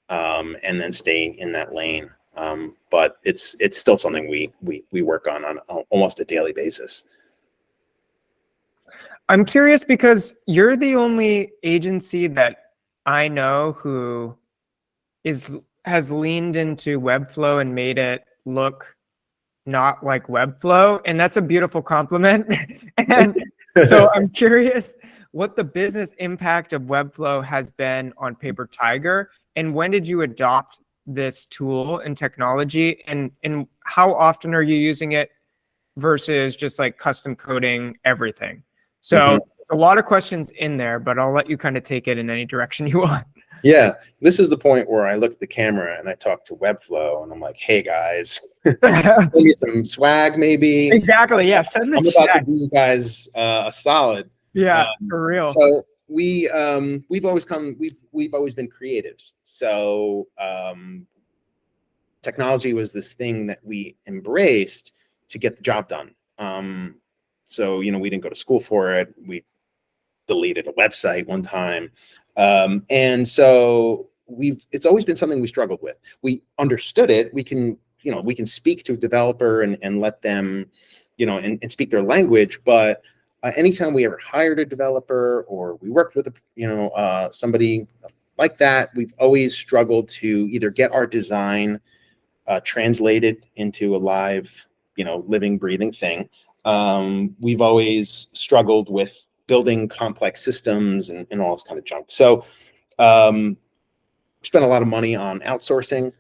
and then stay in that lane. But it's still something we work on almost a daily basis. I'm curious, because you're the only agency that I know who has leaned into WebFlow and made it look not like WebFlow, and that's a beautiful compliment. And so I'm curious what the business impact of WebFlow has been on PaperTiger, and when did you adopt this tool and technology, and how often are you using it versus just like custom coding everything? So a lot of questions in there, but I'll let you kind of take it in any direction you want. Yeah, this is the point where I look at the camera and I talk to WebFlow and I'm like, hey guys, give me some swag maybe. Exactly, yeah, send the I'm about to do you guys a solid. Yeah, for real. So we've always been creatives. So technology was this thing that we embraced to get the job done. So we didn't go to school for it. We deleted a website one time. And so it's always been something we struggled with. We understood it. We can speak to a developer and let them, and speak their language. But anytime we ever hired a developer or we worked with somebody like that, we've always struggled to either get our design translated into a live, living, breathing thing. We've always struggled with building complex systems and all this kind of junk. So we spent a lot of money on outsourcing.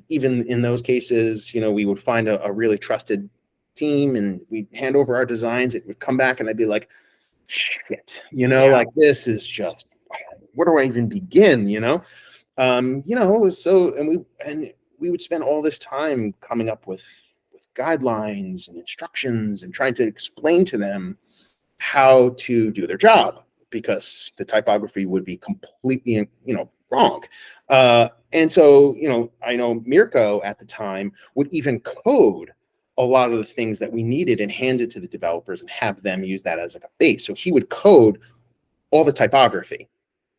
Even in those cases, we would find a really trusted team and we'd hand over our designs. It would come back and I'd be like, shit, like this is just, where do I even begin? So, and we would spend all this time coming up with guidelines and instructions and trying to explain to them how to do their job, because the typography would be completely, wrong. And so, I know Mirko at the time would even code a lot of the things that we needed and hand it to the developers and have them use that as like a base. So he would code all the typography.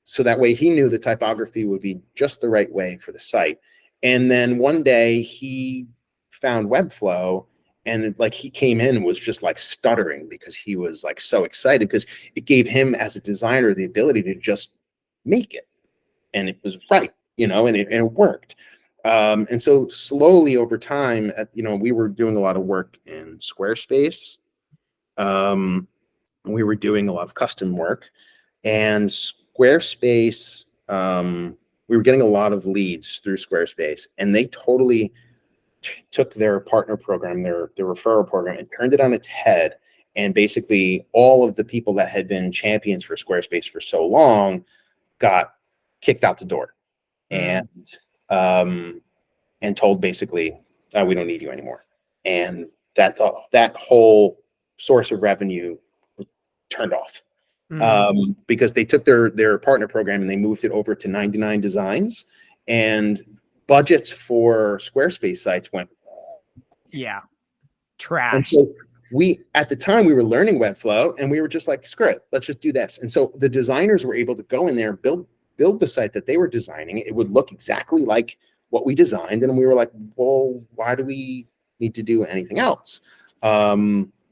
So that way he knew the typography would be just the right way for the site. And then one day he found WebFlow, and like he came in and was just like stuttering because he was like so excited, because it gave him as a designer the ability to just make it. and it was right, and it worked. And so slowly over time, we were doing a lot of work in Squarespace. We were doing a lot of custom work, and Squarespace, we were getting a lot of leads through Squarespace, and they totally took their partner program, their referral program, and turned it on its head. And basically all of the people that had been champions for Squarespace for so long got kicked out the door and told basically, we don't need you anymore. And that whole source of revenue was turned off. Because they took their partner program and they moved it over to 99 designs, and budgets for Squarespace sites went trash. And so at the time we were learning WebFlow, and we were just like, screw it, let's just do this. And so the designers were able to go in there and build the site that they were designing. It would look exactly like what we designed, and we were like, well, why do we need to do anything else?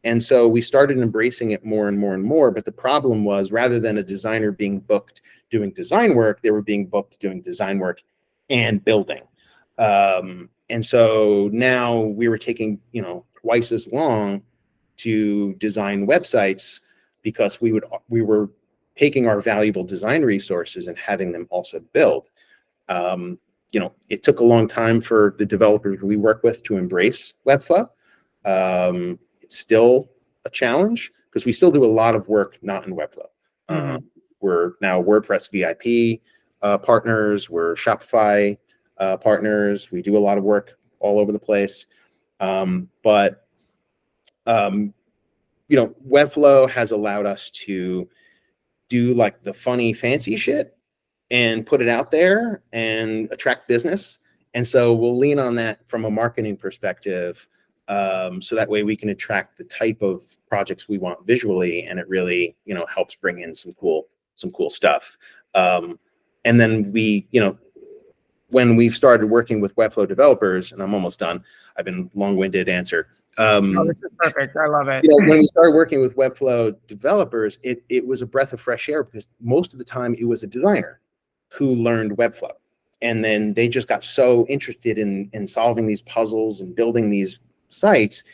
And so we started embracing it more and more and more. But the problem was, rather than a designer being booked doing design work, they were being booked doing design work and building. And so now we were taking, twice as long to design websites, because we were taking our valuable design resources and having them also build. It took a long time for the developers we work with to embrace WebFlow. It's still a challenge because we still do a lot of work not in WebFlow. We're now WordPress VIP partners. We're Shopify partners. We do a lot of work all over the place. But WebFlow has allowed us to do like the funny, fancy shit and put it out there and attract business. And so we'll lean on that from a marketing perspective. So that way we can attract the type of projects we want visually, and it really, helps bring in some cool stuff. And then when we've started working with WebFlow developers, and I'm almost done, I've been long-winded answer. No, this is perfect. I love it. When we started working with WebFlow developers, it was a breath of fresh air, because most of the time it was a designer who learned WebFlow. And then they just got so interested in solving these puzzles and building these sites,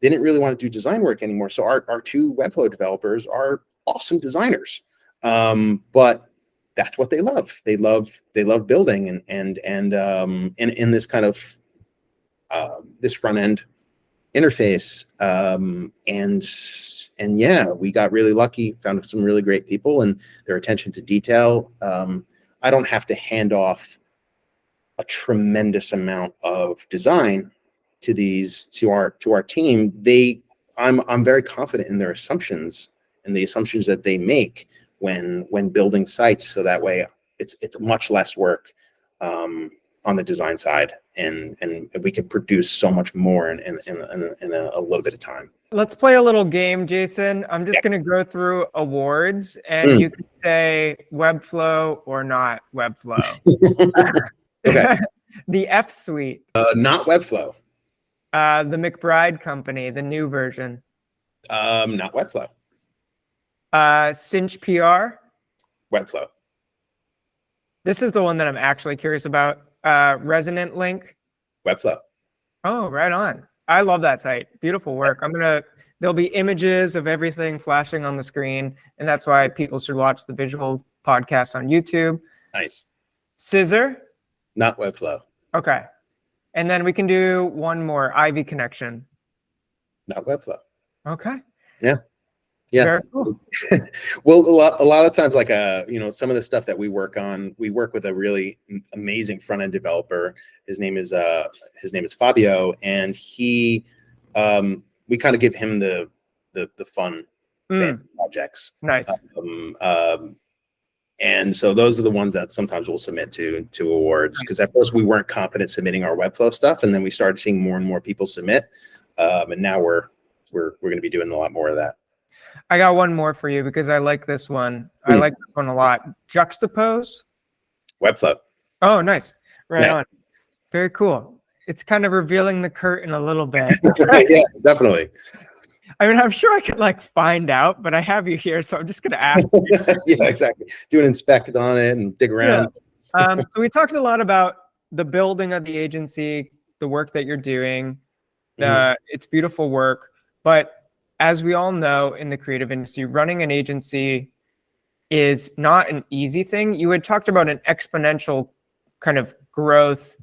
they didn't really want to do design work anymore. So our two WebFlow developers are awesome designers, but that's what they love. They love building and in this kind of this front end interface. And yeah, we got really lucky, found some really great people, and their attention to detail. I don't have to hand off a tremendous amount of design to our team. I'm very confident in their assumptions and the assumptions that they make when building sites, so that way it's much less work on the design side, and we can produce so much more in a little bit of time. Let's play a little game, Jason. I'm just going to go through awards, and you can say WebFlow or not WebFlow. Okay. The F Suite. Not WebFlow. The McBride Company, the new version. Not WebFlow. Cinch PR. WebFlow. This is the one that I'm actually curious about. Resonant Link. WebFlow. Oh, right on. I love that site. Beautiful work. There'll be images of everything flashing on the screen, and that's why people should watch the visual podcast on YouTube. Nice. Scissor. Not WebFlow. Okay. And then we can do one more, Ivy Connection. Not WebFlow. Okay. Yeah. Very cool. Well, a lot of times, like some of the stuff that we work on, we work with a really amazing front end developer. His name is Fabio, and we kind of give him the fun projects. Nice. And so those are the ones that sometimes we'll submit to awards, because at first we weren't confident submitting our WebFlow stuff, and then we started seeing more and more people submit, and now we're going to be doing a lot more of that. I got one more for you because I like this one. I like this one a lot. Juxtapose. WebFlow. Oh, nice. Right on. Very cool. It's kind of revealing the curtain a little bit. Yeah, definitely. I mean, I'm sure I could find out, but I have you here, so I'm just going to ask you. Yeah, exactly. Do an inspect on it and dig around. So we talked a lot about the building of the agency, the work that you're doing. It's beautiful work. But as we all know in the creative industry, running an agency is not an easy thing. You had talked about an exponential kind of growth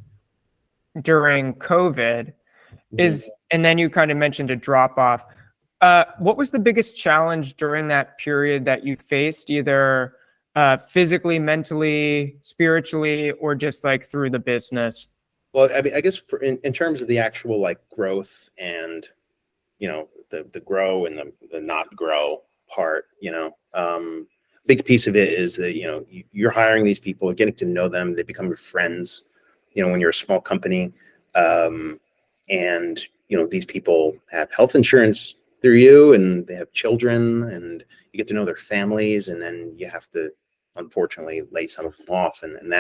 during COVID, and then you kind of mentioned a drop off. What was the biggest challenge during that period that you faced, either physically, mentally, spiritually, or just like through the business? Well, I mean, I guess in terms of the actual like growth and, the grow and the not grow part, big piece of it is that, you're hiring these people, getting to know them, they become your friends, when you're a small company. And, these people have health insurance through you, and they have children, and you get to know their families, and then you have to, unfortunately, lay some of them off. And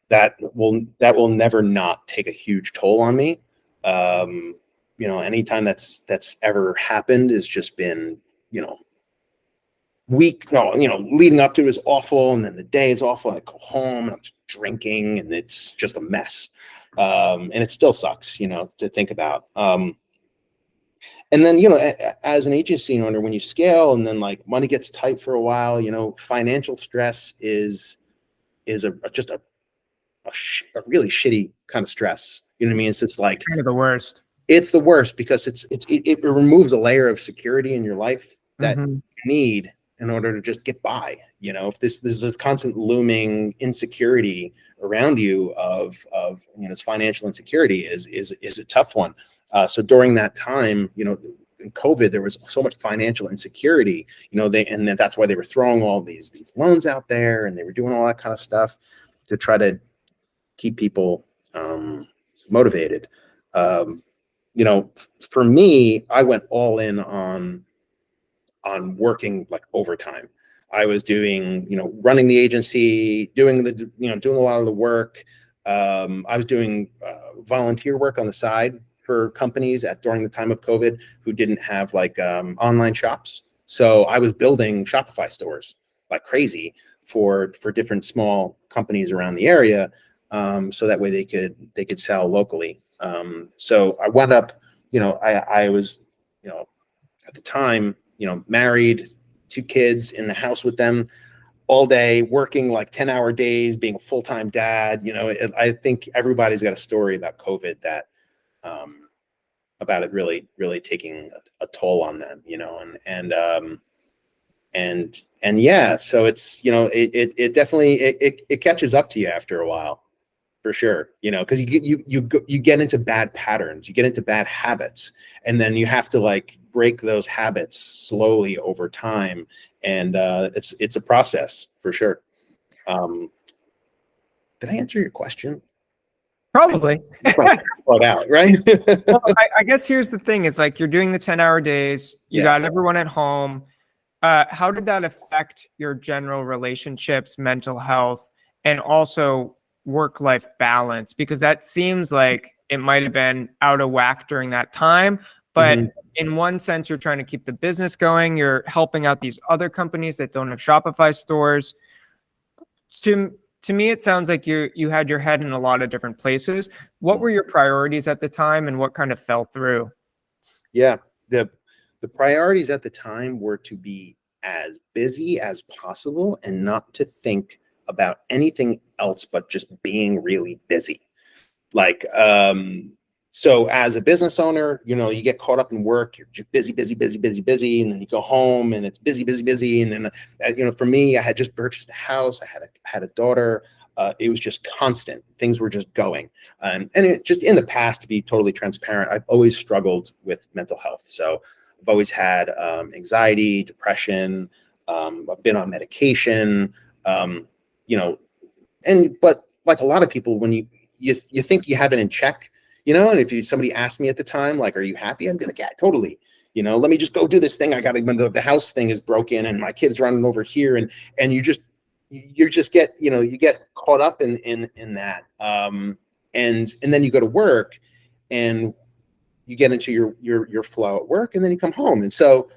that will never not take a huge toll on me. Anytime that's ever happened has just been, leading up to it is awful, and then the day is awful, and I go home and I'm just drinking, and it's just a mess. And it still sucks, to think about. And then, as an agency owner, when you scale and then like money gets tight for a while, financial stress is just a really shitty kind of stress. You know what I mean? It's like kind of the worst. It's the worst because it removes a layer of security in your life that you need in order to just get by. If this is constant looming insecurity around you of this financial insecurity is a tough one. So during that time, in COVID, there was so much financial insecurity, and then that's why they were throwing all these loans out there, and they were doing all that kind of stuff to try to keep people motivated. For me, I went all in on working like overtime. I was doing, running the agency, doing a lot of the work. I was doing volunteer work on the side for companies during the time of COVID who didn't have like online shops. So I was building Shopify stores like crazy for different small companies around the area, so that way they could sell locally. So I wound up, I was, at the time, married, 2 kids, in the house with them all day, working like 10-hour days, being a full-time dad. I think everybody's got a story about COVID that, about it really, really taking a toll on them, and yeah, so it's, it definitely, it catches up to you after a while, for sure, because you get into bad patterns, you get into bad habits, and then you have to like break those habits slowly over time. And it's a process, for sure. Did I answer your question? Probably. Brought out, right? Well, I guess here's the thing. It's like you're doing the 10-hour days. You got everyone at home. How did that affect your general relationships, mental health, and also work-life balance? Because that seems like it might have been out of whack during that time. But in one sense, you're trying to keep the business going. You're helping out these other companies that don't have Shopify stores. To me, it sounds like you had your head in a lot of different places. What were your priorities at the time, and what kind of fell through? Yeah, the priorities at the time were to be as busy as possible and not to think about anything else but just being really busy. Like, so as a business owner, you get caught up in work, you're just busy, and then you go home and it's busy. And then, for me, I had just purchased a house. I had a daughter. It was just constant. Things were just going. And it just, in the past, to be totally transparent, I've always struggled with mental health. So I've always had anxiety, depression. I've been on medication, but like a lot of people, when you think you have it in check, and if somebody asked me at the time, like, are you happy? I'd be like, yeah, totally. Let me just go do this thing. I got to, when the house thing is broken and my kid's running over here, and you just get, you get caught up in that. And then you go to work and you get into your flow at work, and then you come home. And so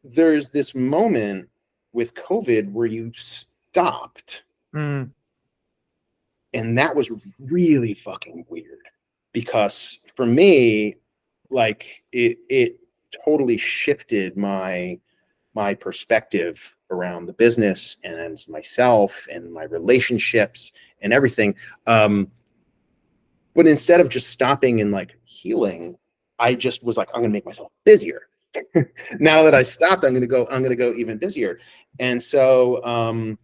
there's this moment with COVID where you stopped Mm. And that was really fucking weird, because for me, like it totally shifted my perspective around the business and myself and my relationships and everything. But instead of just stopping and like healing, I just was like, I'm gonna make myself busier. Now that I stopped, I'm gonna go even busier. And so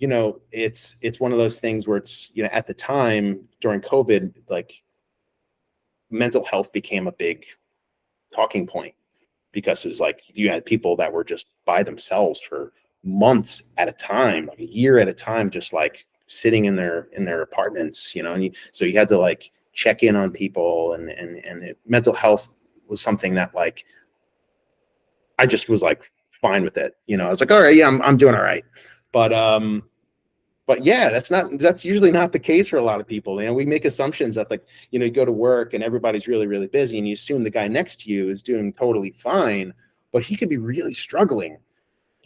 it's one of those things where it's, at the time during COVID, like mental health became a big talking point, because it was like you had people that were just by themselves for months at a time, like a year at a time, just like sitting in their apartments, so you had to like check in on people, and mental health was something that like I just was like fine with it. I was like, all right, yeah, I'm doing all right. But yeah, that's usually not the case for a lot of people. We make assumptions that, like, you go to work and everybody's really, really busy, and you assume the guy next to you is doing totally fine, but he could be really struggling,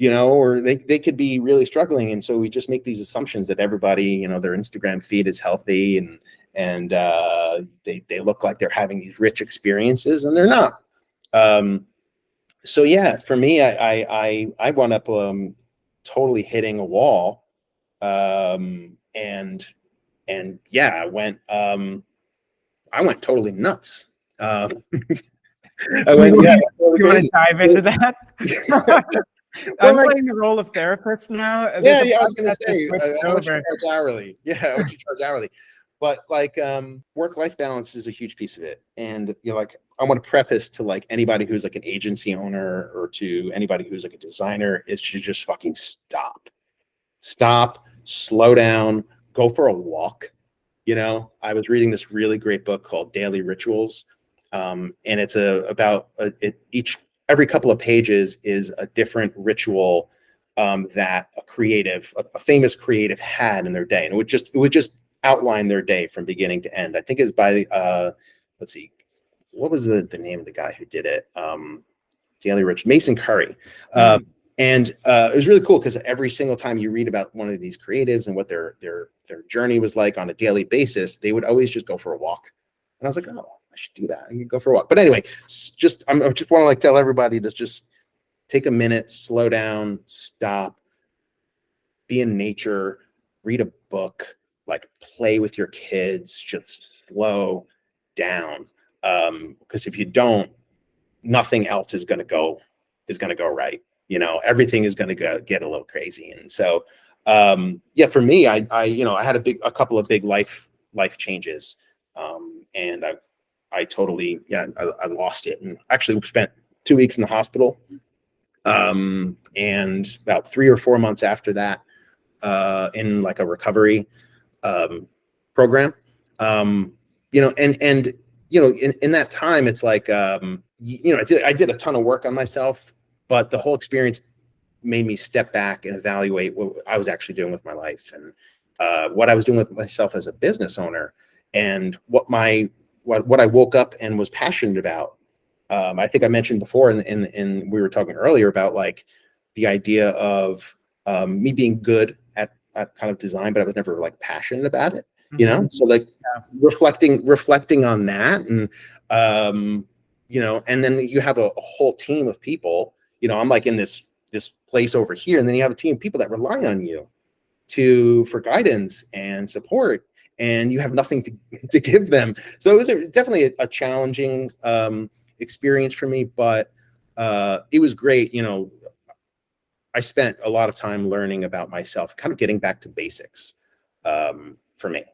or they could be really struggling. And so we just make these assumptions that everybody, their Instagram feed is healthy, and they look like they're having these rich experiences, and they're not. So yeah, for me, I wound up totally hitting a wall. And yeah, I went totally nuts. I went, yeah, totally You want crazy. to dive into that? Well, I'm like, playing the role of therapist now. yeah, There's a yeah, I was gonna podcast that say, switched how much you over. charge hourly? Yeah, how much you charge hourly? But like, work-life balance is a huge piece of it. And like, I want to preface to like anybody who's like an agency owner, or to anybody who's like a designer, is to just fucking stop, slow down, go for a walk. I was reading this really great book called Daily Rituals, and it's about every couple of pages is a different ritual that a famous creative had in their day, and it would just outline their day from beginning to end. I think it's by let's see, what was the name of the guy who did it? Daily Rich, Mason Curry. And it was really cool, because every single time you read about one of these creatives and what their journey was like on a daily basis, they would always just go for a walk. And I was like, oh, I should do that. I can go for a walk. But anyway, I just want to like tell everybody to just take a minute, slow down, stop, be in nature, read a book, like play with your kids, just slow down. Because if you don't, nothing else is going to go right. Everything is going to get a little crazy. And so, yeah, for me, I had a couple of big life changes. And I totally, I lost it, and actually spent 2 weeks in the hospital. And about 3 or 4 months after that, in like a recovery, program, and in that time, it's like, I did a ton of work on myself, but the whole experience made me step back and evaluate what I was actually doing with my life, and what I was doing with myself as a business owner, and what I woke up and was passionate about. I think I mentioned before, in we were talking earlier about like the idea of me being good at kind of design, but I was never like passionate about it. So like, reflecting on that, and and then you have a whole team of people. I'm like in this place over here, and then you have a team of people that rely on you for guidance and support, and you have nothing to give them. So it was definitely a challenging experience for me, but it was great. I spent a lot of time learning about myself, kind of getting back to basics. For me,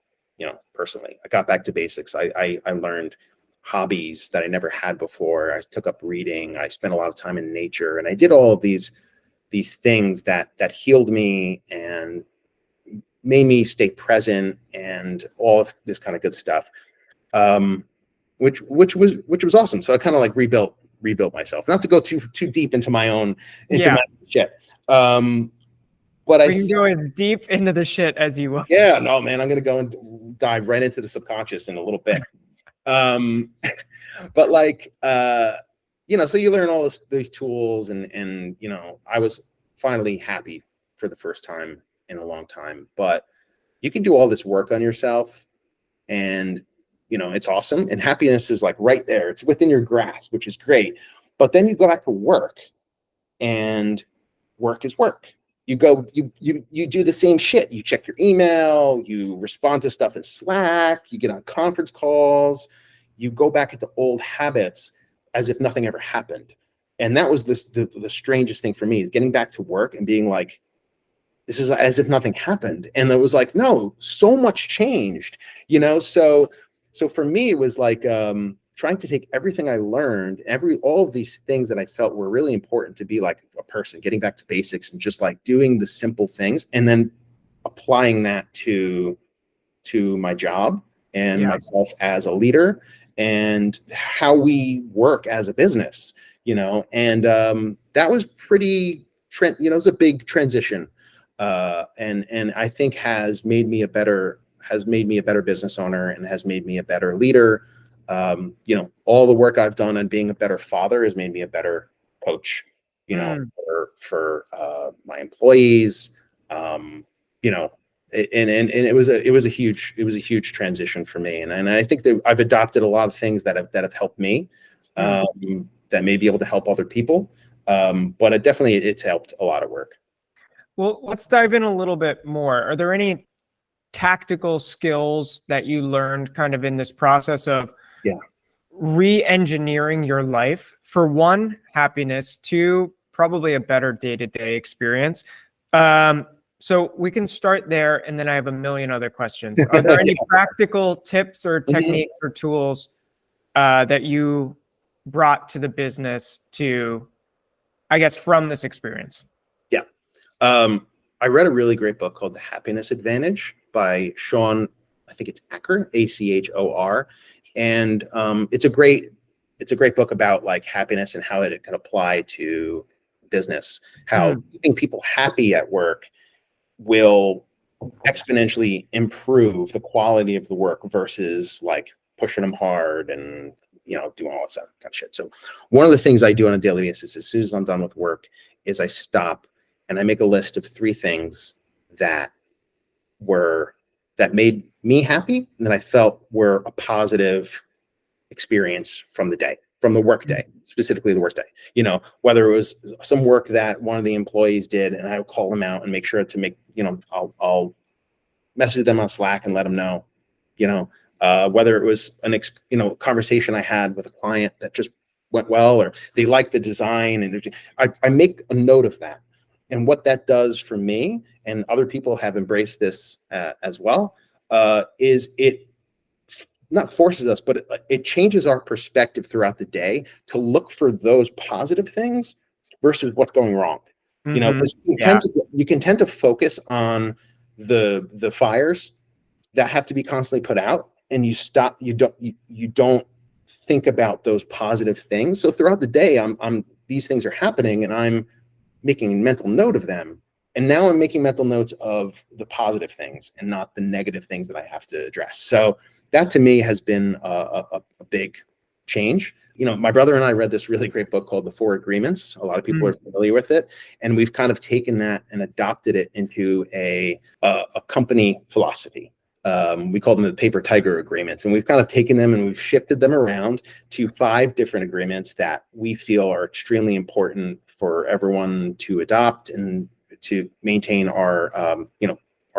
personally, I got back to basics. I learned hobbies that I never had before. I took up reading. I spent a lot of time in nature, and I did all of these things that healed me and made me stay present, and all of this kind of good stuff, which was awesome. So I kind of like rebuilt myself. Not to go too deep into my shit, but we can go as deep into the shit as you will. Yeah, no, man, I'm gonna go and dive right into the subconscious in a little bit. But like, so you learn these tools, and I was finally happy for the first time in a long time. But you can do all this work on yourself, and it's awesome. And happiness is like right there. It's within your grasp, which is great. But then you go back to work, and work is work. You go, you do the same shit. You check your email, you respond to stuff in Slack, you get on conference calls, you go back into old habits as if nothing ever happened. And that was the strangest thing for me, getting back to work and being like, this is as if nothing happened. And it was like, no, so much changed, So for me, it was like trying to take everything I learned, all of these things that I felt were really important to be like a person, getting back to basics and just like doing the simple things, and then applying that to my job and myself as a leader and how we work as a business, and that was pretty, it was a big transition, and I think has made me a better business owner and has made me a better leader. All the work I've done on being a better father has made me a better coach, for my employees, and it was a huge transition for me. And I think that I've adopted a lot of things that have helped me, that may be able to help other people. But it's helped a lot of work. Well, let's dive in a little bit more. Are there any tactical skills that you learned kind of in this process of re-engineering your life? For one, happiness; two, probably a better day-to-day experience. So we can start there, and then I have a million other questions. Are there any practical tips or techniques or tools that you brought to the business from this experience? Yeah. I read a really great book called The Happiness Advantage by Sean, I think it's Acker, Achor. And it's a great book about like happiness and how it can apply to business, how keeping people happy at work will exponentially improve the quality of the work versus like pushing them hard and doing all that kind of shit. So one of the things I do on a daily basis, as soon as I'm done with work, is I stop and I make a list of 3 things that made me happy and that I felt were a positive experience from the work day, specifically the work day. Whether it was some work that one of the employees did, and I would call them out and make sure to make, I'll message them on Slack and let them know, whether it was a conversation I had with a client that just went well, or they liked the design, and I make a note of that. And what that does for me, and other people have embraced this as well, is it not forces us, but it changes our perspective throughout the day to look for those positive things versus what's going wrong. Because you can tend to focus on the fires that have to be constantly put out, and you don't think about those positive things. So throughout the day, these things are happening, and I'm making a mental note of them. And now I'm making mental notes of the positive things and not the negative things that I have to address. So that to me has been a big change. My brother and I read this really great book called The 4 Agreements. A lot of people are familiar with it. And we've kind of taken that and adopted it into a company philosophy. We call them the PaperTiger agreements. And we've kind of taken them and we've shifted them around to 5 different agreements that we feel are extremely important for everyone to adopt and to maintain our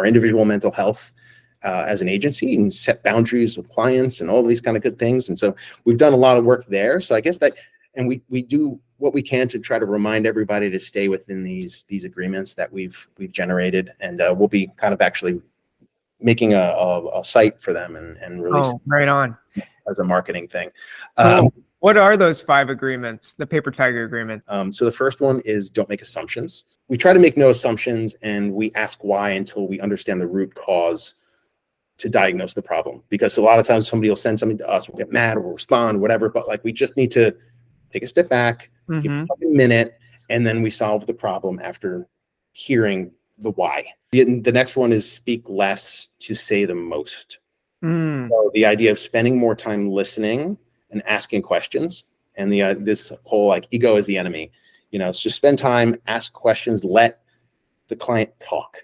individual mental health as an agency, and set boundaries with clients and all these kind of good things. And so we've done a lot of work there. So I guess that, and we do what we can to try to remind everybody to stay within these agreements that we've generated. And we'll be kind of actually making a site for them and release right on as a marketing thing. Cool. What are those 5 agreements, the PaperTiger agreement? So the first one is don't make assumptions. We try to make no assumptions, and we ask why until we understand the root cause to diagnose the problem. Because a lot of times somebody will send something to us, we'll get mad or we'll respond, whatever, but like we just need to take a step back, give it a minute, and then we solve the problem after hearing the why. The next one is speak less to say the most. So the idea of spending more time listening and asking questions, and this whole like ego is the enemy. So just spend time, ask questions, let the client talk.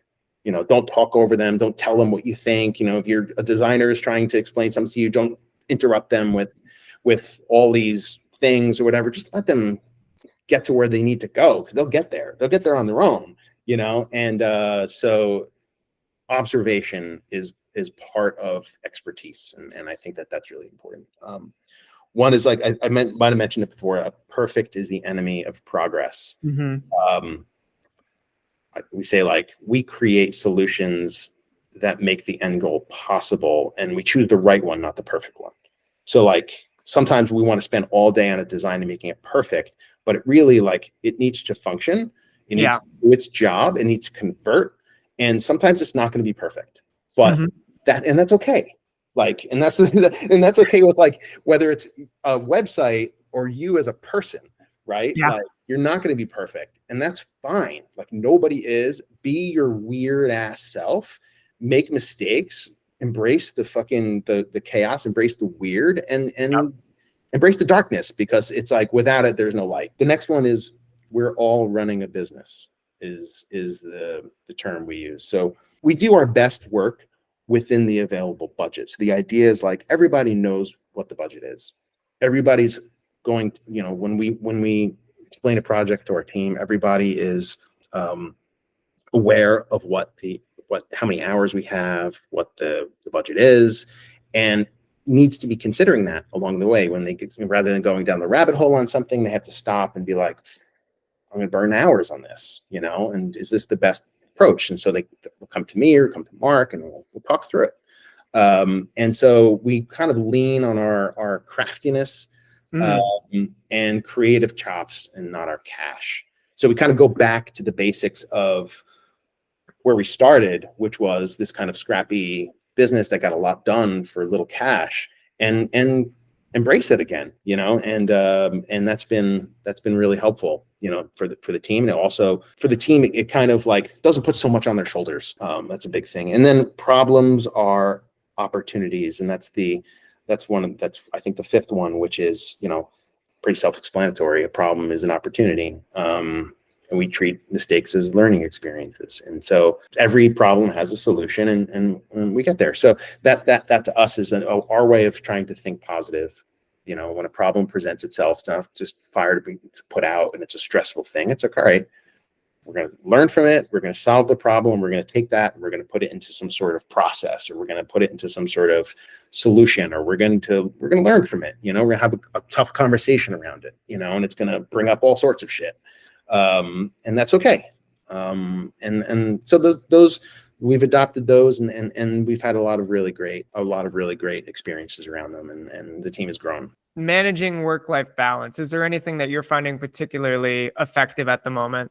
don't talk over them. Don't tell them what you think. If a designer is trying to explain something to you, don't interrupt them with all these things or whatever. Just let them get to where they need to go, because they'll get there. They'll get there on their own, and so observation is part of expertise, and I think that's really important. One is, like I might have mentioned it before, perfect is the enemy of progress. We say, like, we create solutions that make the end goal possible, and we choose the right one, not the perfect one. So, like, sometimes we want to spend all day on a design and making it perfect, but it really, like, it needs to function. It needs to do its job. It needs to convert. And sometimes it's not going to be perfect, but that's okay. Like, and that's okay with, like, whether it's a website or you as a person, right? Yeah. Like, you're not going to be perfect, and that's fine. Like, nobody is. Be your weird ass self, make mistakes, embrace the chaos, embrace the weird, and embrace the darkness, because it's like, without it, there's no light. The next one is, we're all running a business, is the term we use. So we do our best work within the available budget. So the idea is, like, everybody knows what the budget is. Everybody's going to, when we explain a project to our team, everybody is aware of how many hours we have, what the budget is, and needs to be considering that along the way. When rather than going down the rabbit hole on something, they have to stop and be like, I'm going to burn hours on this, and is this the best approach? And so they will come to me or come to Mark, and we'll talk through it. And so we kind of lean on our craftiness and creative chops, and not our cash. So we kind of go back to the basics of where we started, which was this kind of scrappy business that got a lot done for little cash, and embrace it again, and that's been really helpful, for the team. And also for the team, it kind of, like, doesn't put so much on their shoulders. That's a big thing. And then problems are opportunities, and that's I think the fifth one, which is, pretty self-explanatory. A problem is an opportunity. And we treat mistakes as learning experiences. And so every problem has a solution, and we get there. So that to us is our way of trying to think positive. When a problem presents itself, it's not just fire to put out and it's a stressful thing. It's like, all right, we're going to learn from it. We're going to solve the problem. We're going to take that and we're going to put it into some sort of process, or we're going to put it into some sort of solution, or we're going to learn from it. We're going to have a tough conversation around it, and it's going to bring up all sorts of shit. And that's okay. And so those we've adopted those, and we've had a lot of really great experiences around them, and the team has grown. Managing work-life balance, is there anything that you're finding particularly effective at the moment?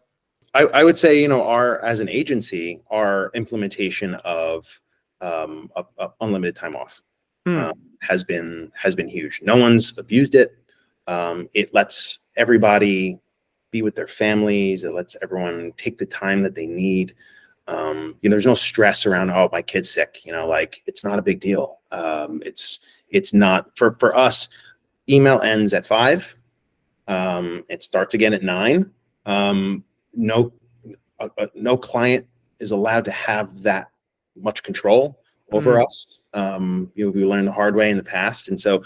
I would say, as an agency, our implementation of unlimited time off has been huge. No one's abused it. It lets everybody be with their families. It lets everyone take the time that they need. There's no stress around, oh, my kid's sick. Like, it's not a big deal. It's not for us. Email ends at 5. It starts again at 9. No client is allowed to have that much control over us. We learned the hard way in the past, and so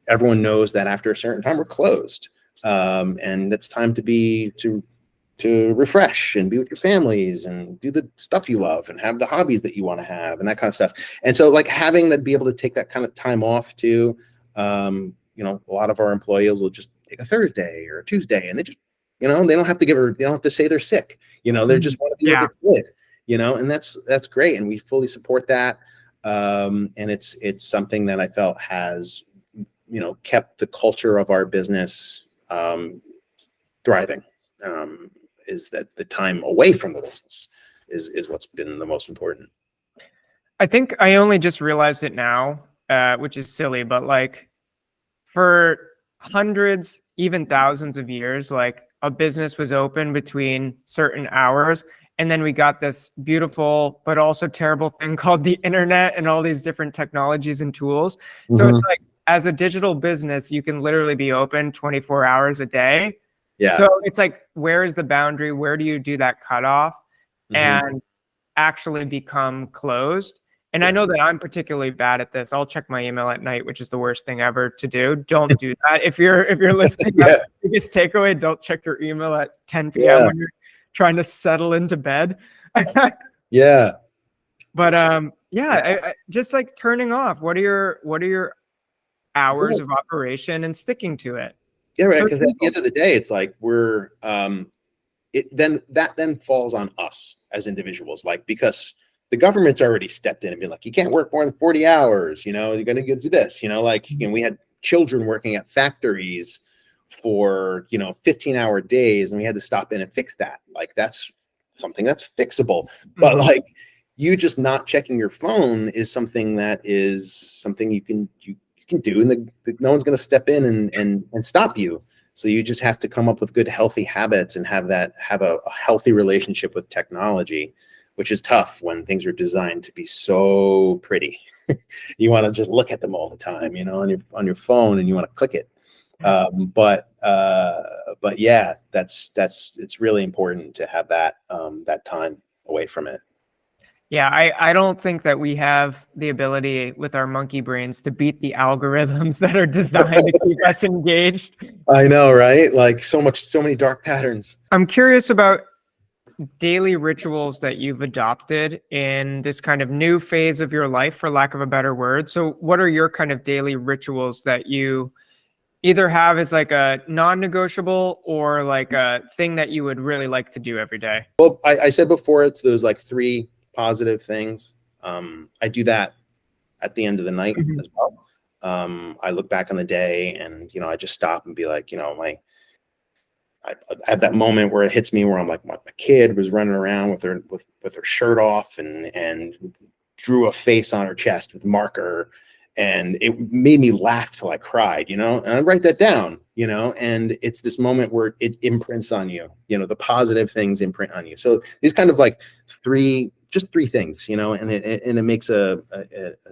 everyone knows that after a certain time we're closed. And it's time to refresh and be with your families and do the stuff you love and have the hobbies that you want to have and that kind of stuff. And so, like, having that, be able to take that kind of time off too. A lot of our employees will just take a Thursday or a Tuesday, and they just, they don't have to say they're sick. They just want to be with their kid. And that's great, and we fully support that. And it's something that I felt has, kept the culture of our business thriving. Is that the time away from the business is what's been the most important. I think I only just realized it now, which is silly, but, like, for hundreds, even thousands of years, like, a business was open between certain hours, and then we got this beautiful but also terrible thing called the internet and all these different technologies and tools. So it's like, as a digital business, you can literally be open 24 hours a day. Yeah. So it's like, where is the boundary? Where do you do that cutoff? And actually become closed. And I know that I'm particularly bad at this. I'll check my email at night, which is the worst thing ever to do. Don't do that. If you're listening, that's the biggest takeaway. Don't check your email at 10 p.m. when you're trying to settle into bed. Yeah. But I just like turning off. What are your hours of operation and sticking to it? Yeah, right. Because at the end of the day, it's like we're that then falls on us as individuals, like, because the government's already stepped in and been like, you can't work more than 40 hours, you're going to get to this, like, we had children working at factories for, 15-hour days, and we had to stop in and fix that. Like, that's something that's fixable. But like, you just not checking your phone is something you can do, and no one's going to step in and stop you. So you just have to come up with good, healthy habits and have a healthy relationship with technology, which is tough when things are designed to be so pretty. You want to just look at them all the time, on your phone, and you want to click it. But yeah, it's really important to have that time away from it. Yeah, I don't think that we have the ability with our monkey brains to beat the algorithms that are designed to keep us engaged. I know, right? Like, so many dark patterns. I'm curious about daily rituals that you've adopted in this kind of new phase of your life, for lack of a better word. So what are your kind of daily rituals that you either have as like a non-negotiable or like a thing that you would really like to do every day? Well, I said before, it's those like 3 positive things. I do that at the end of the night as well. I look back on the day, and I just stop and be like, I have that moment where it hits me, where I'm like, my kid was running around with her shirt off and drew a face on her chest with marker, and it made me laugh till I cried, and I write that down, and it's this moment where it imprints on you, the positive things imprint on you. So these kind of like 3 things, and it makes a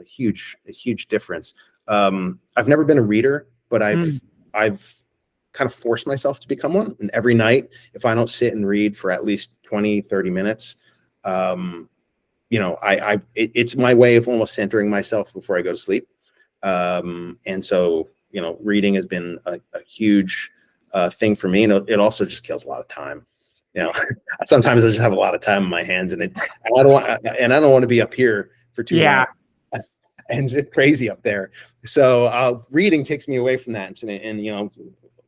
huge difference. I've never been a reader, but I've kind of forced myself to become one. And every night, if I don't sit and read for at least 20-30 minutes, it's my way of almost centering myself before I go to sleep. And so, reading has been a huge thing for me. And it also just kills a lot of time. Sometimes I just have a lot of time on my hands, and I don't want to be up here for too long. And it's crazy up there. So reading takes me away from that, and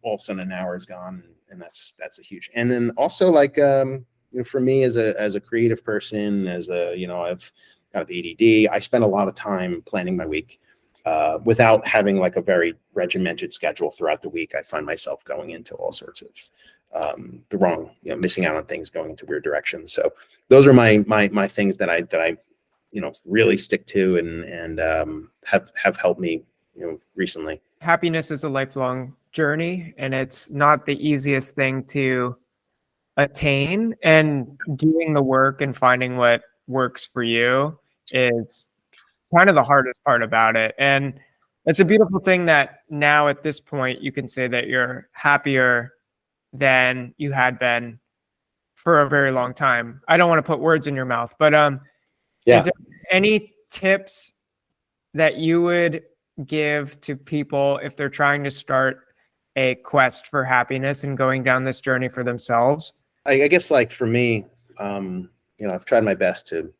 all of a sudden an hour is gone, and that's a huge. And then also, like, for me as a creative person, I've got ADD. I spend a lot of time planning my week without having like a very regimented schedule throughout the week. I find myself going into all sorts of the wrong, missing out on things, going into weird directions. So those are my things that I really stick to and have helped me, recently. Happiness is a lifelong journey, and it's not the easiest thing to attain, and doing the work and finding what works for you is kind of the hardest part about it. And it's a beautiful thing that now at this point you can say that you're happier than you had been for a very long time. I don't want to put words in your mouth, but is there any tips that you would give to people if they're trying to start a quest for happiness and going down this journey for themselves? I guess, like, for me, I've tried my best to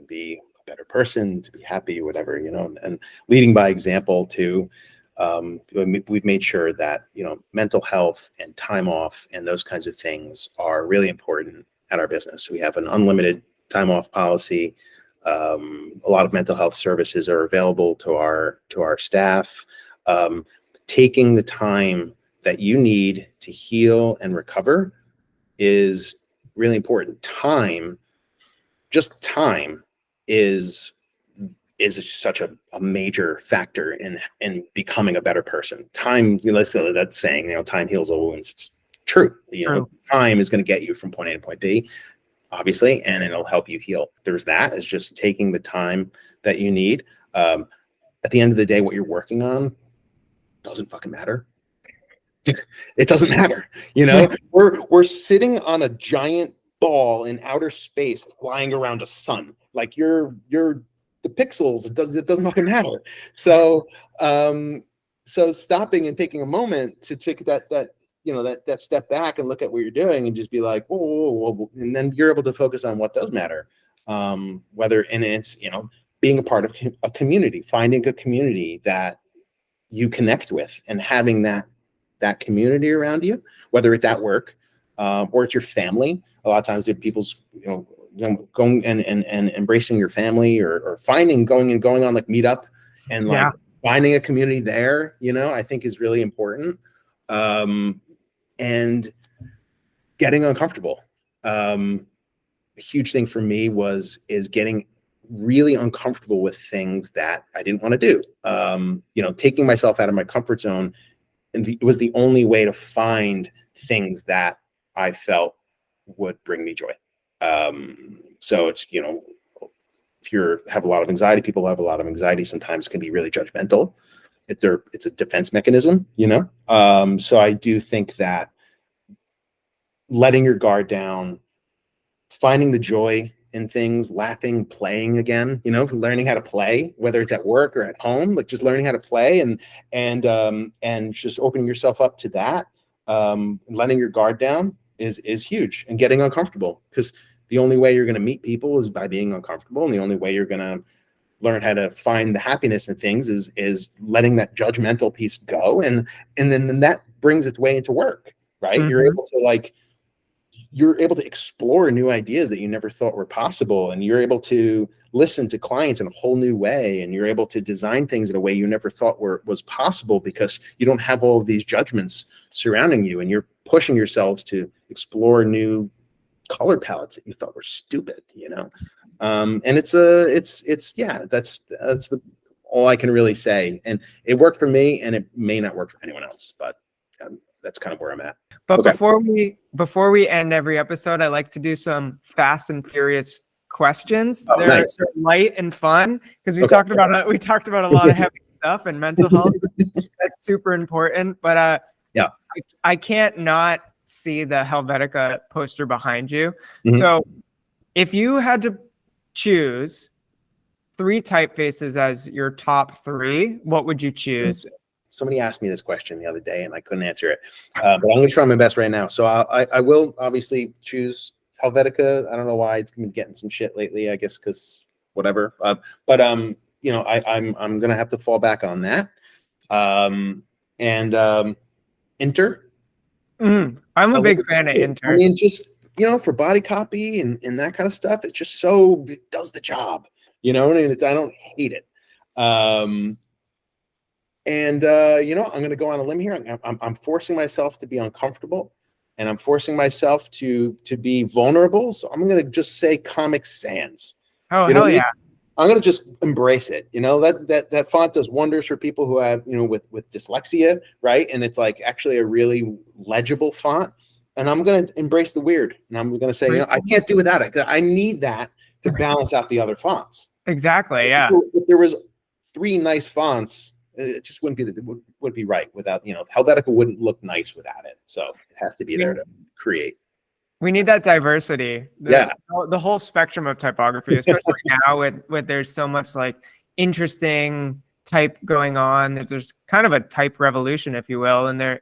be a better person, to be happy, whatever, and leading by example too. We've made sure that, mental health and time off and those kinds of things are really important at our business. We have an unlimited time off policy. A lot of mental health services are available to our staff. Taking the time that you need to heal and recover is really important. Just time is such a major factor in becoming a better person. Time, that saying, time heals all wounds. It's true. Time is going to get you from point A to point B, obviously, and it'll help you heal. There's that. It's just taking the time that you need. At the end of the day, what you're working on doesn't fucking matter. It doesn't matter. We're sitting on a giant ball in outer space flying around a sun. Like you're the pixels. It doesn't fucking matter. So so stopping and taking a moment to take that step back and look at what you're doing and just be like, whoa, whoa, whoa, whoa. And then you're able to focus on what does matter. Whether in it's being a part of a community, finding a community that you connect with, and having that community around you, whether it's at work or it's your family. A lot of times, people's going and embracing your family, or going on like Meetup and like finding a community there. I think is really important. And getting uncomfortable. A huge thing for me is getting really uncomfortable with things that I didn't want to do. Taking myself out of my comfort zone, and it was the only way to find things that I felt would bring me joy. So it's, if you have a lot of anxiety, people who have a lot of anxiety sometimes can be really judgmental. It's a defense mechanism, so I do think that letting your guard down, finding the joy in things, laughing, playing again, learning how to play, whether it's at work or at home, like just learning how to play and just opening yourself up to that, letting your guard down is huge, and getting uncomfortable, because the only way you're going to meet people is by being uncomfortable, and the only way you're going to learn how to find the happiness in things is letting that judgmental piece go, and then that brings its way into work, right? Mm-hmm. You're able to explore new ideas that you never thought were possible, and you're able to listen to clients in a whole new way, and you're able to design things in a way you never thought was possible, because you don't have all of these judgments surrounding you, and you're pushing yourselves to explore new color palettes that you thought were stupid, and that's all I can really say. And it worked for me, and it may not work for anyone else, but that's kind of where I'm at. But before we end every episode, I like to do some fast and furious questions. They're light and fun, because we talked about a lot of heavy stuff and mental health. That's super important. But I can't not see the Helvetica poster behind you. Mm-hmm. So if you had to choose 3 typefaces as your top 3, what would you choose? Somebody asked me this question the other day and I couldn't answer it, but I'm going to try my best right now. So I will obviously choose Helvetica. I don't know why it's been getting some shit lately, I guess, because whatever. But I'm going to have to fall back on that. And Inter. I'm a big fan of Inter. I mean, just, for body copy and that kind of stuff, it does the job, and I don't hate it. I'm going to go on a limb here. I'm forcing myself to be uncomfortable, and I'm forcing myself to be vulnerable. So I'm going to just say Comic Sans. Oh, hell yeah. I'm going to just embrace it. That font does wonders for people who have, with dyslexia, right? And it's like actually a really legible font. And I'm going to embrace the weird. And I'm going to say, I can't do without it, because I need that to balance out the other fonts. Exactly. Yeah. If there was 3 nice fonts, it just wouldn't be right without, Helvetica wouldn't look nice without it. So it has to be there to create. We need that diversity. The whole spectrum of typography, especially now with there's so much like interesting type going on. There's kind of a type revolution, if you will, and there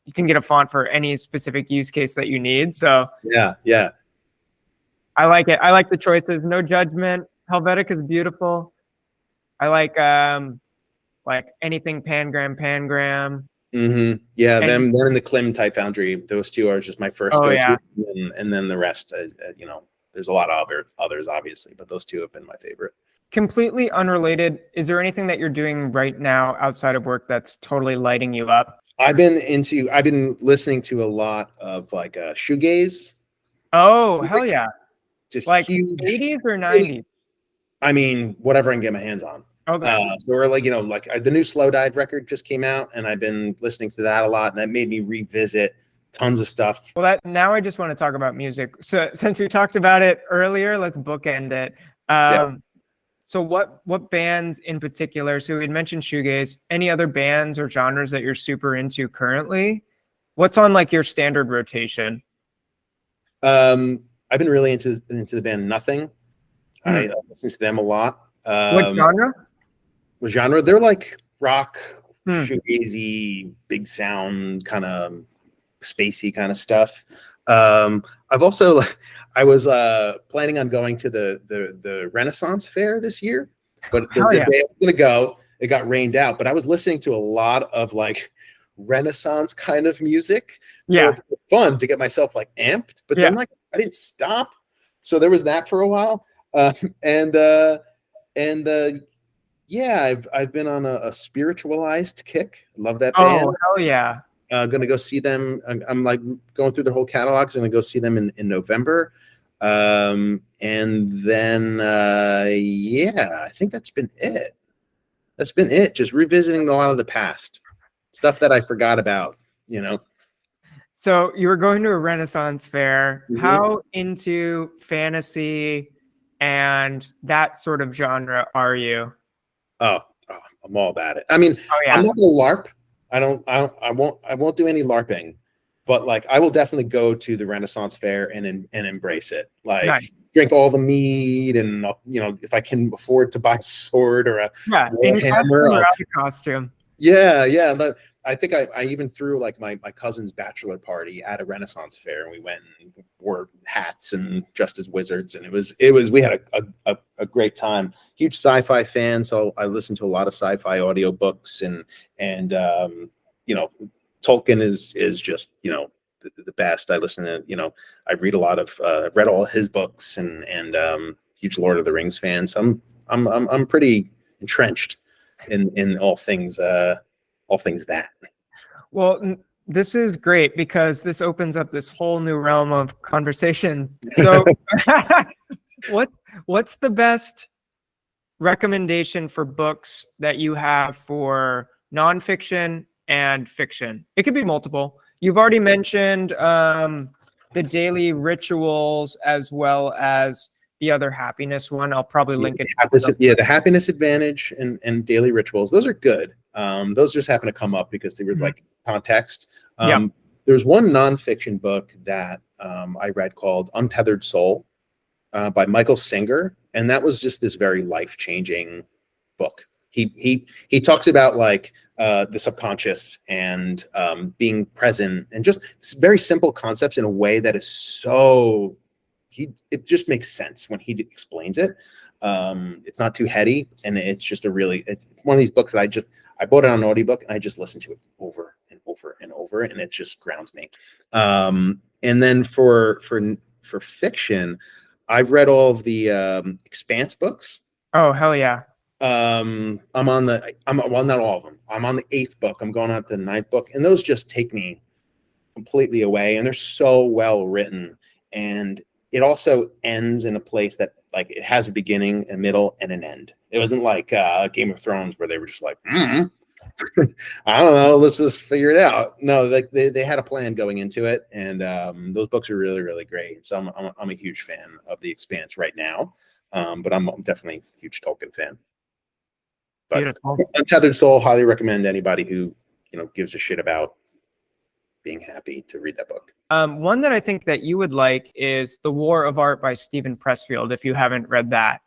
you can get a font for any specific use case that you need. So yeah. I like it. I like the choices. No judgment. Helvetica is beautiful. I like anything Pangram. Mm-hmm. Yeah, them and the Klim Type Foundry. Those 2 are just my first go-to, and then the rest, there's a lot of others, obviously, but those 2 have been my favorite. Completely unrelated, is there anything that you're doing right now outside of work that's totally lighting you up? I've been listening to a lot of like shoegaze. Oh, hell yeah! Just like huge, 80s or 90s? I mean, whatever I can get my hands on. Okay. So we're like, the new Slow Dive record just came out, and I've been listening to that a lot, and that made me revisit tons of stuff. Well, now I just want to talk about music. So since we talked about it earlier, let's bookend it. So what bands in particular? So we had mentioned shoegaze. Any other bands or genres that you're super into currently? What's on like your standard rotation? I I've been really into the band Nothing. I listen to them a lot. What genre? What genre? They're like rock, Hmm. shoegazy, big sound, kind of spacey kind of stuff. I've also I was planning on going to the Renaissance Fair this year, but the day I was gonna go, it got rained out. But I was listening to a lot of like Renaissance kind of music for fun to get myself like amped. But then like I didn't stop, so there was that for a while. And yeah, I've been on a spiritualized kick. Love that band. Oh, hell yeah. Gonna go see them. I'm like going through their whole catalogs. I'm gonna go see them in November. And then yeah, I think that's been it. That's been it. Just revisiting a lot of the past stuff that I forgot about, you know. So you were going to a Renaissance fair. How into fantasy and that sort of genre are you? Oh, I'm all about it. I mean, I'm not gonna LARP. I won't do any LARPing, but like I will definitely go to the Renaissance Fair and embrace it. Like drink all the mead, and you know, if I can afford to buy a sword or a hammer, costume. Yeah. I think I even threw like my cousin's bachelor party at a Renaissance Fair, and we went and wore hats and dressed as wizards, and it was we had a great time. Huge sci-fi fan, so I listened to a lot of sci-fi audiobooks, and you know, Tolkien is just, you know, the best. I listen to, you know, I read a lot of I've read all his books, and huge Lord of the Rings fan. So I'm pretty entrenched in all things that. Well, this is great because this opens up this whole new realm of conversation. So what's the best recommendation for books that you have for nonfiction and fiction? It could be multiple. You've already mentioned the Daily Rituals as well as the other happiness one. I'll probably link it. The Happiness Advantage and Daily Rituals. Those are good. Those just happen to come up because they were like context. There's one nonfiction book that I read called Untethered Soul by Michael Singer, and that was just this very life-changing book. He talks about like the subconscious and being present, and just very simple concepts in a way that is so it just makes sense when he explains it. It's not too heady, and it's just it's one of these books that I bought it on an audiobook, and I just listened to it over and over and over, and it just grounds me. And then for fiction, I've read all of the Expanse books. Oh, hell yeah. I'm on not all of them. I'm on the 8th book. I'm going on to the 9th book, and those just take me completely away, and they're so well written. And it also ends in a place that like it has a beginning, a middle, and an end. It wasn't like Game of Thrones where they were just like, I don't know, let's just figure it out. No, like they had a plan going into it, and those books are really, really great. So I'm a huge fan of The Expanse right now, but I'm definitely a huge Tolkien fan. But beautiful. Untethered Soul, highly recommend anybody who, you know, gives a shit about being happy to read that book. One that I think that you would like is The War of Art by Stephen Pressfield, if you haven't read that.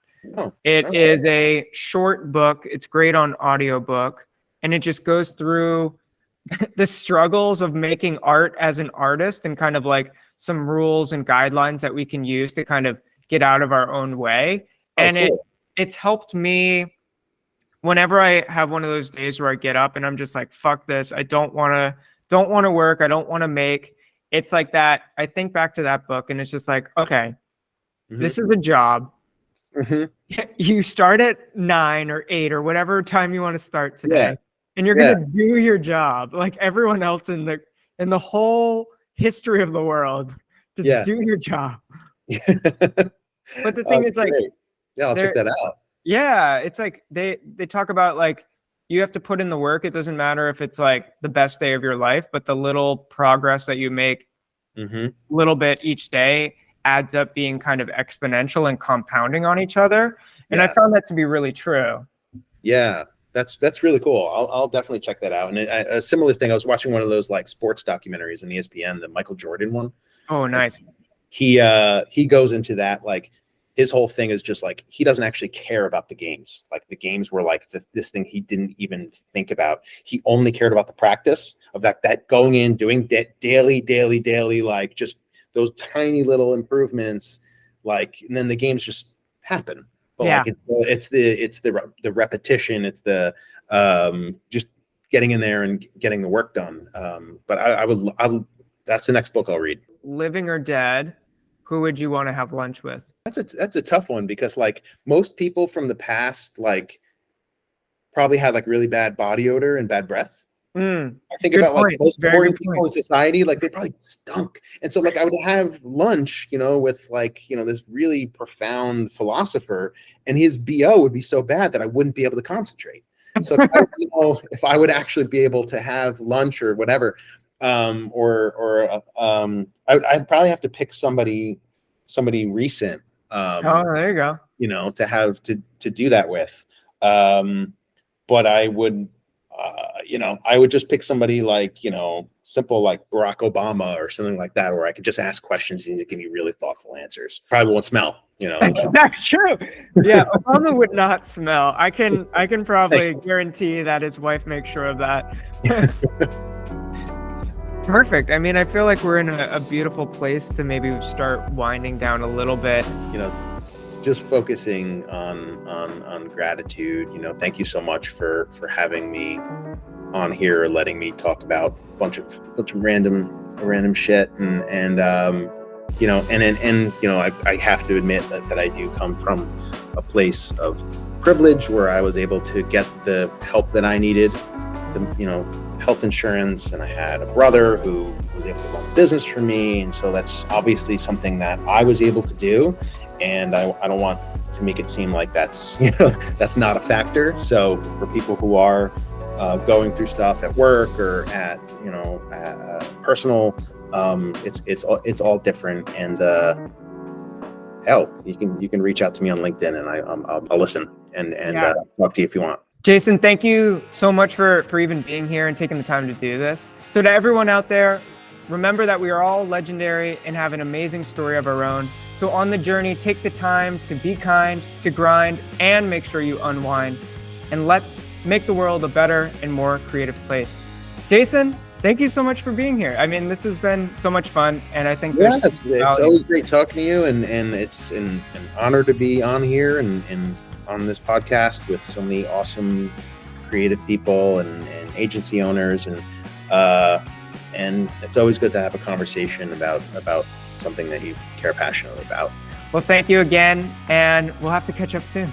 It is a short book. It's great on audiobook, and it just goes through the struggles of making art as an artist and kind of like some rules and guidelines that we can use to kind of get out of our own way. And it's helped me whenever I have one of those days where I get up and I'm just like, fuck this. I don't want to work. I don't want to make. It's like that. I think back to that book, and it's just like, okay, this is a job. You start at 9 or 8 or whatever time you want to start today, and you're gonna do your job like everyone else in the whole history of the world. Just do your job. But the thing is, like, I'll check that out. Yeah, it's like they talk about like you have to put in the work. It doesn't matter if it's like the best day of your life, but the little progress that you make little bit each day adds up being kind of exponential and compounding on each other. And I found that to be really true. Yeah, that's really cool. I'll definitely check that out. And a similar thing, I was watching one of those like sports documentaries on ESPN, the Michael Jordan one. Oh, nice. he goes into that, like his whole thing is just like, he doesn't actually care about the games. Like the games were like this thing he didn't even think about. He only cared about the practice of that going in, doing daily, like just those tiny little improvements, like, and then the games just happen. But Yeah. like it's the repetition, it's the just getting in there and getting the work done. But I would that's the next book I'll read. Living or dead, who would you want to have lunch with? That's a tough one, because like most people from the past like probably had like really bad body odor and bad breath. I think Good about like point. most Very boring good people point. in society, like they probably stunk. And so like I would have lunch, with like, this really profound philosopher, and his BO would be so bad that I wouldn't be able to concentrate. So if I would actually be able to have lunch or whatever, I'd probably have to pick somebody recent, Oh, there you go. to have to do that with. But I would, I would just pick somebody like, simple like Barack Obama or something like that, where I could just ask questions and he'd give me really thoughtful answers. Probably won't smell, That's true. Yeah, Obama would not smell. I can probably guarantee that his wife makes sure of that. Perfect. I mean, I feel like we're in a beautiful place to maybe start winding down a little bit. Just focusing on gratitude. Thank you so much for having me on here, letting me talk about a bunch of random shit, and I have to admit that I do come from a place of privilege where I was able to get the help that I needed, health insurance, and I had a brother who was able to run a business for me, and so that's obviously something that I was able to do. And I don't want to make it seem like that's that's not a factor. So for people who are going through stuff at work or at personal, it's all different. And hell, you can reach out to me on LinkedIn, and I'll listen and talk to you if you want. Jason, thank you so much for even being here and taking the time to do this. So to everyone out there, remember that we are all legendary and have an amazing story of our own. So on the journey, take the time to be kind, to grind, and make sure you unwind. And let's make the world a better and more creative place. Jason, thank you so much for being here. I mean, this has been so much fun, and I think it's always great talking to you, and it's an honor to be on here and on this podcast with so many awesome creative people and agency owners, and it's always good to have a conversation about something that you care passionately about. Well, thank you again, and we'll have to catch up soon.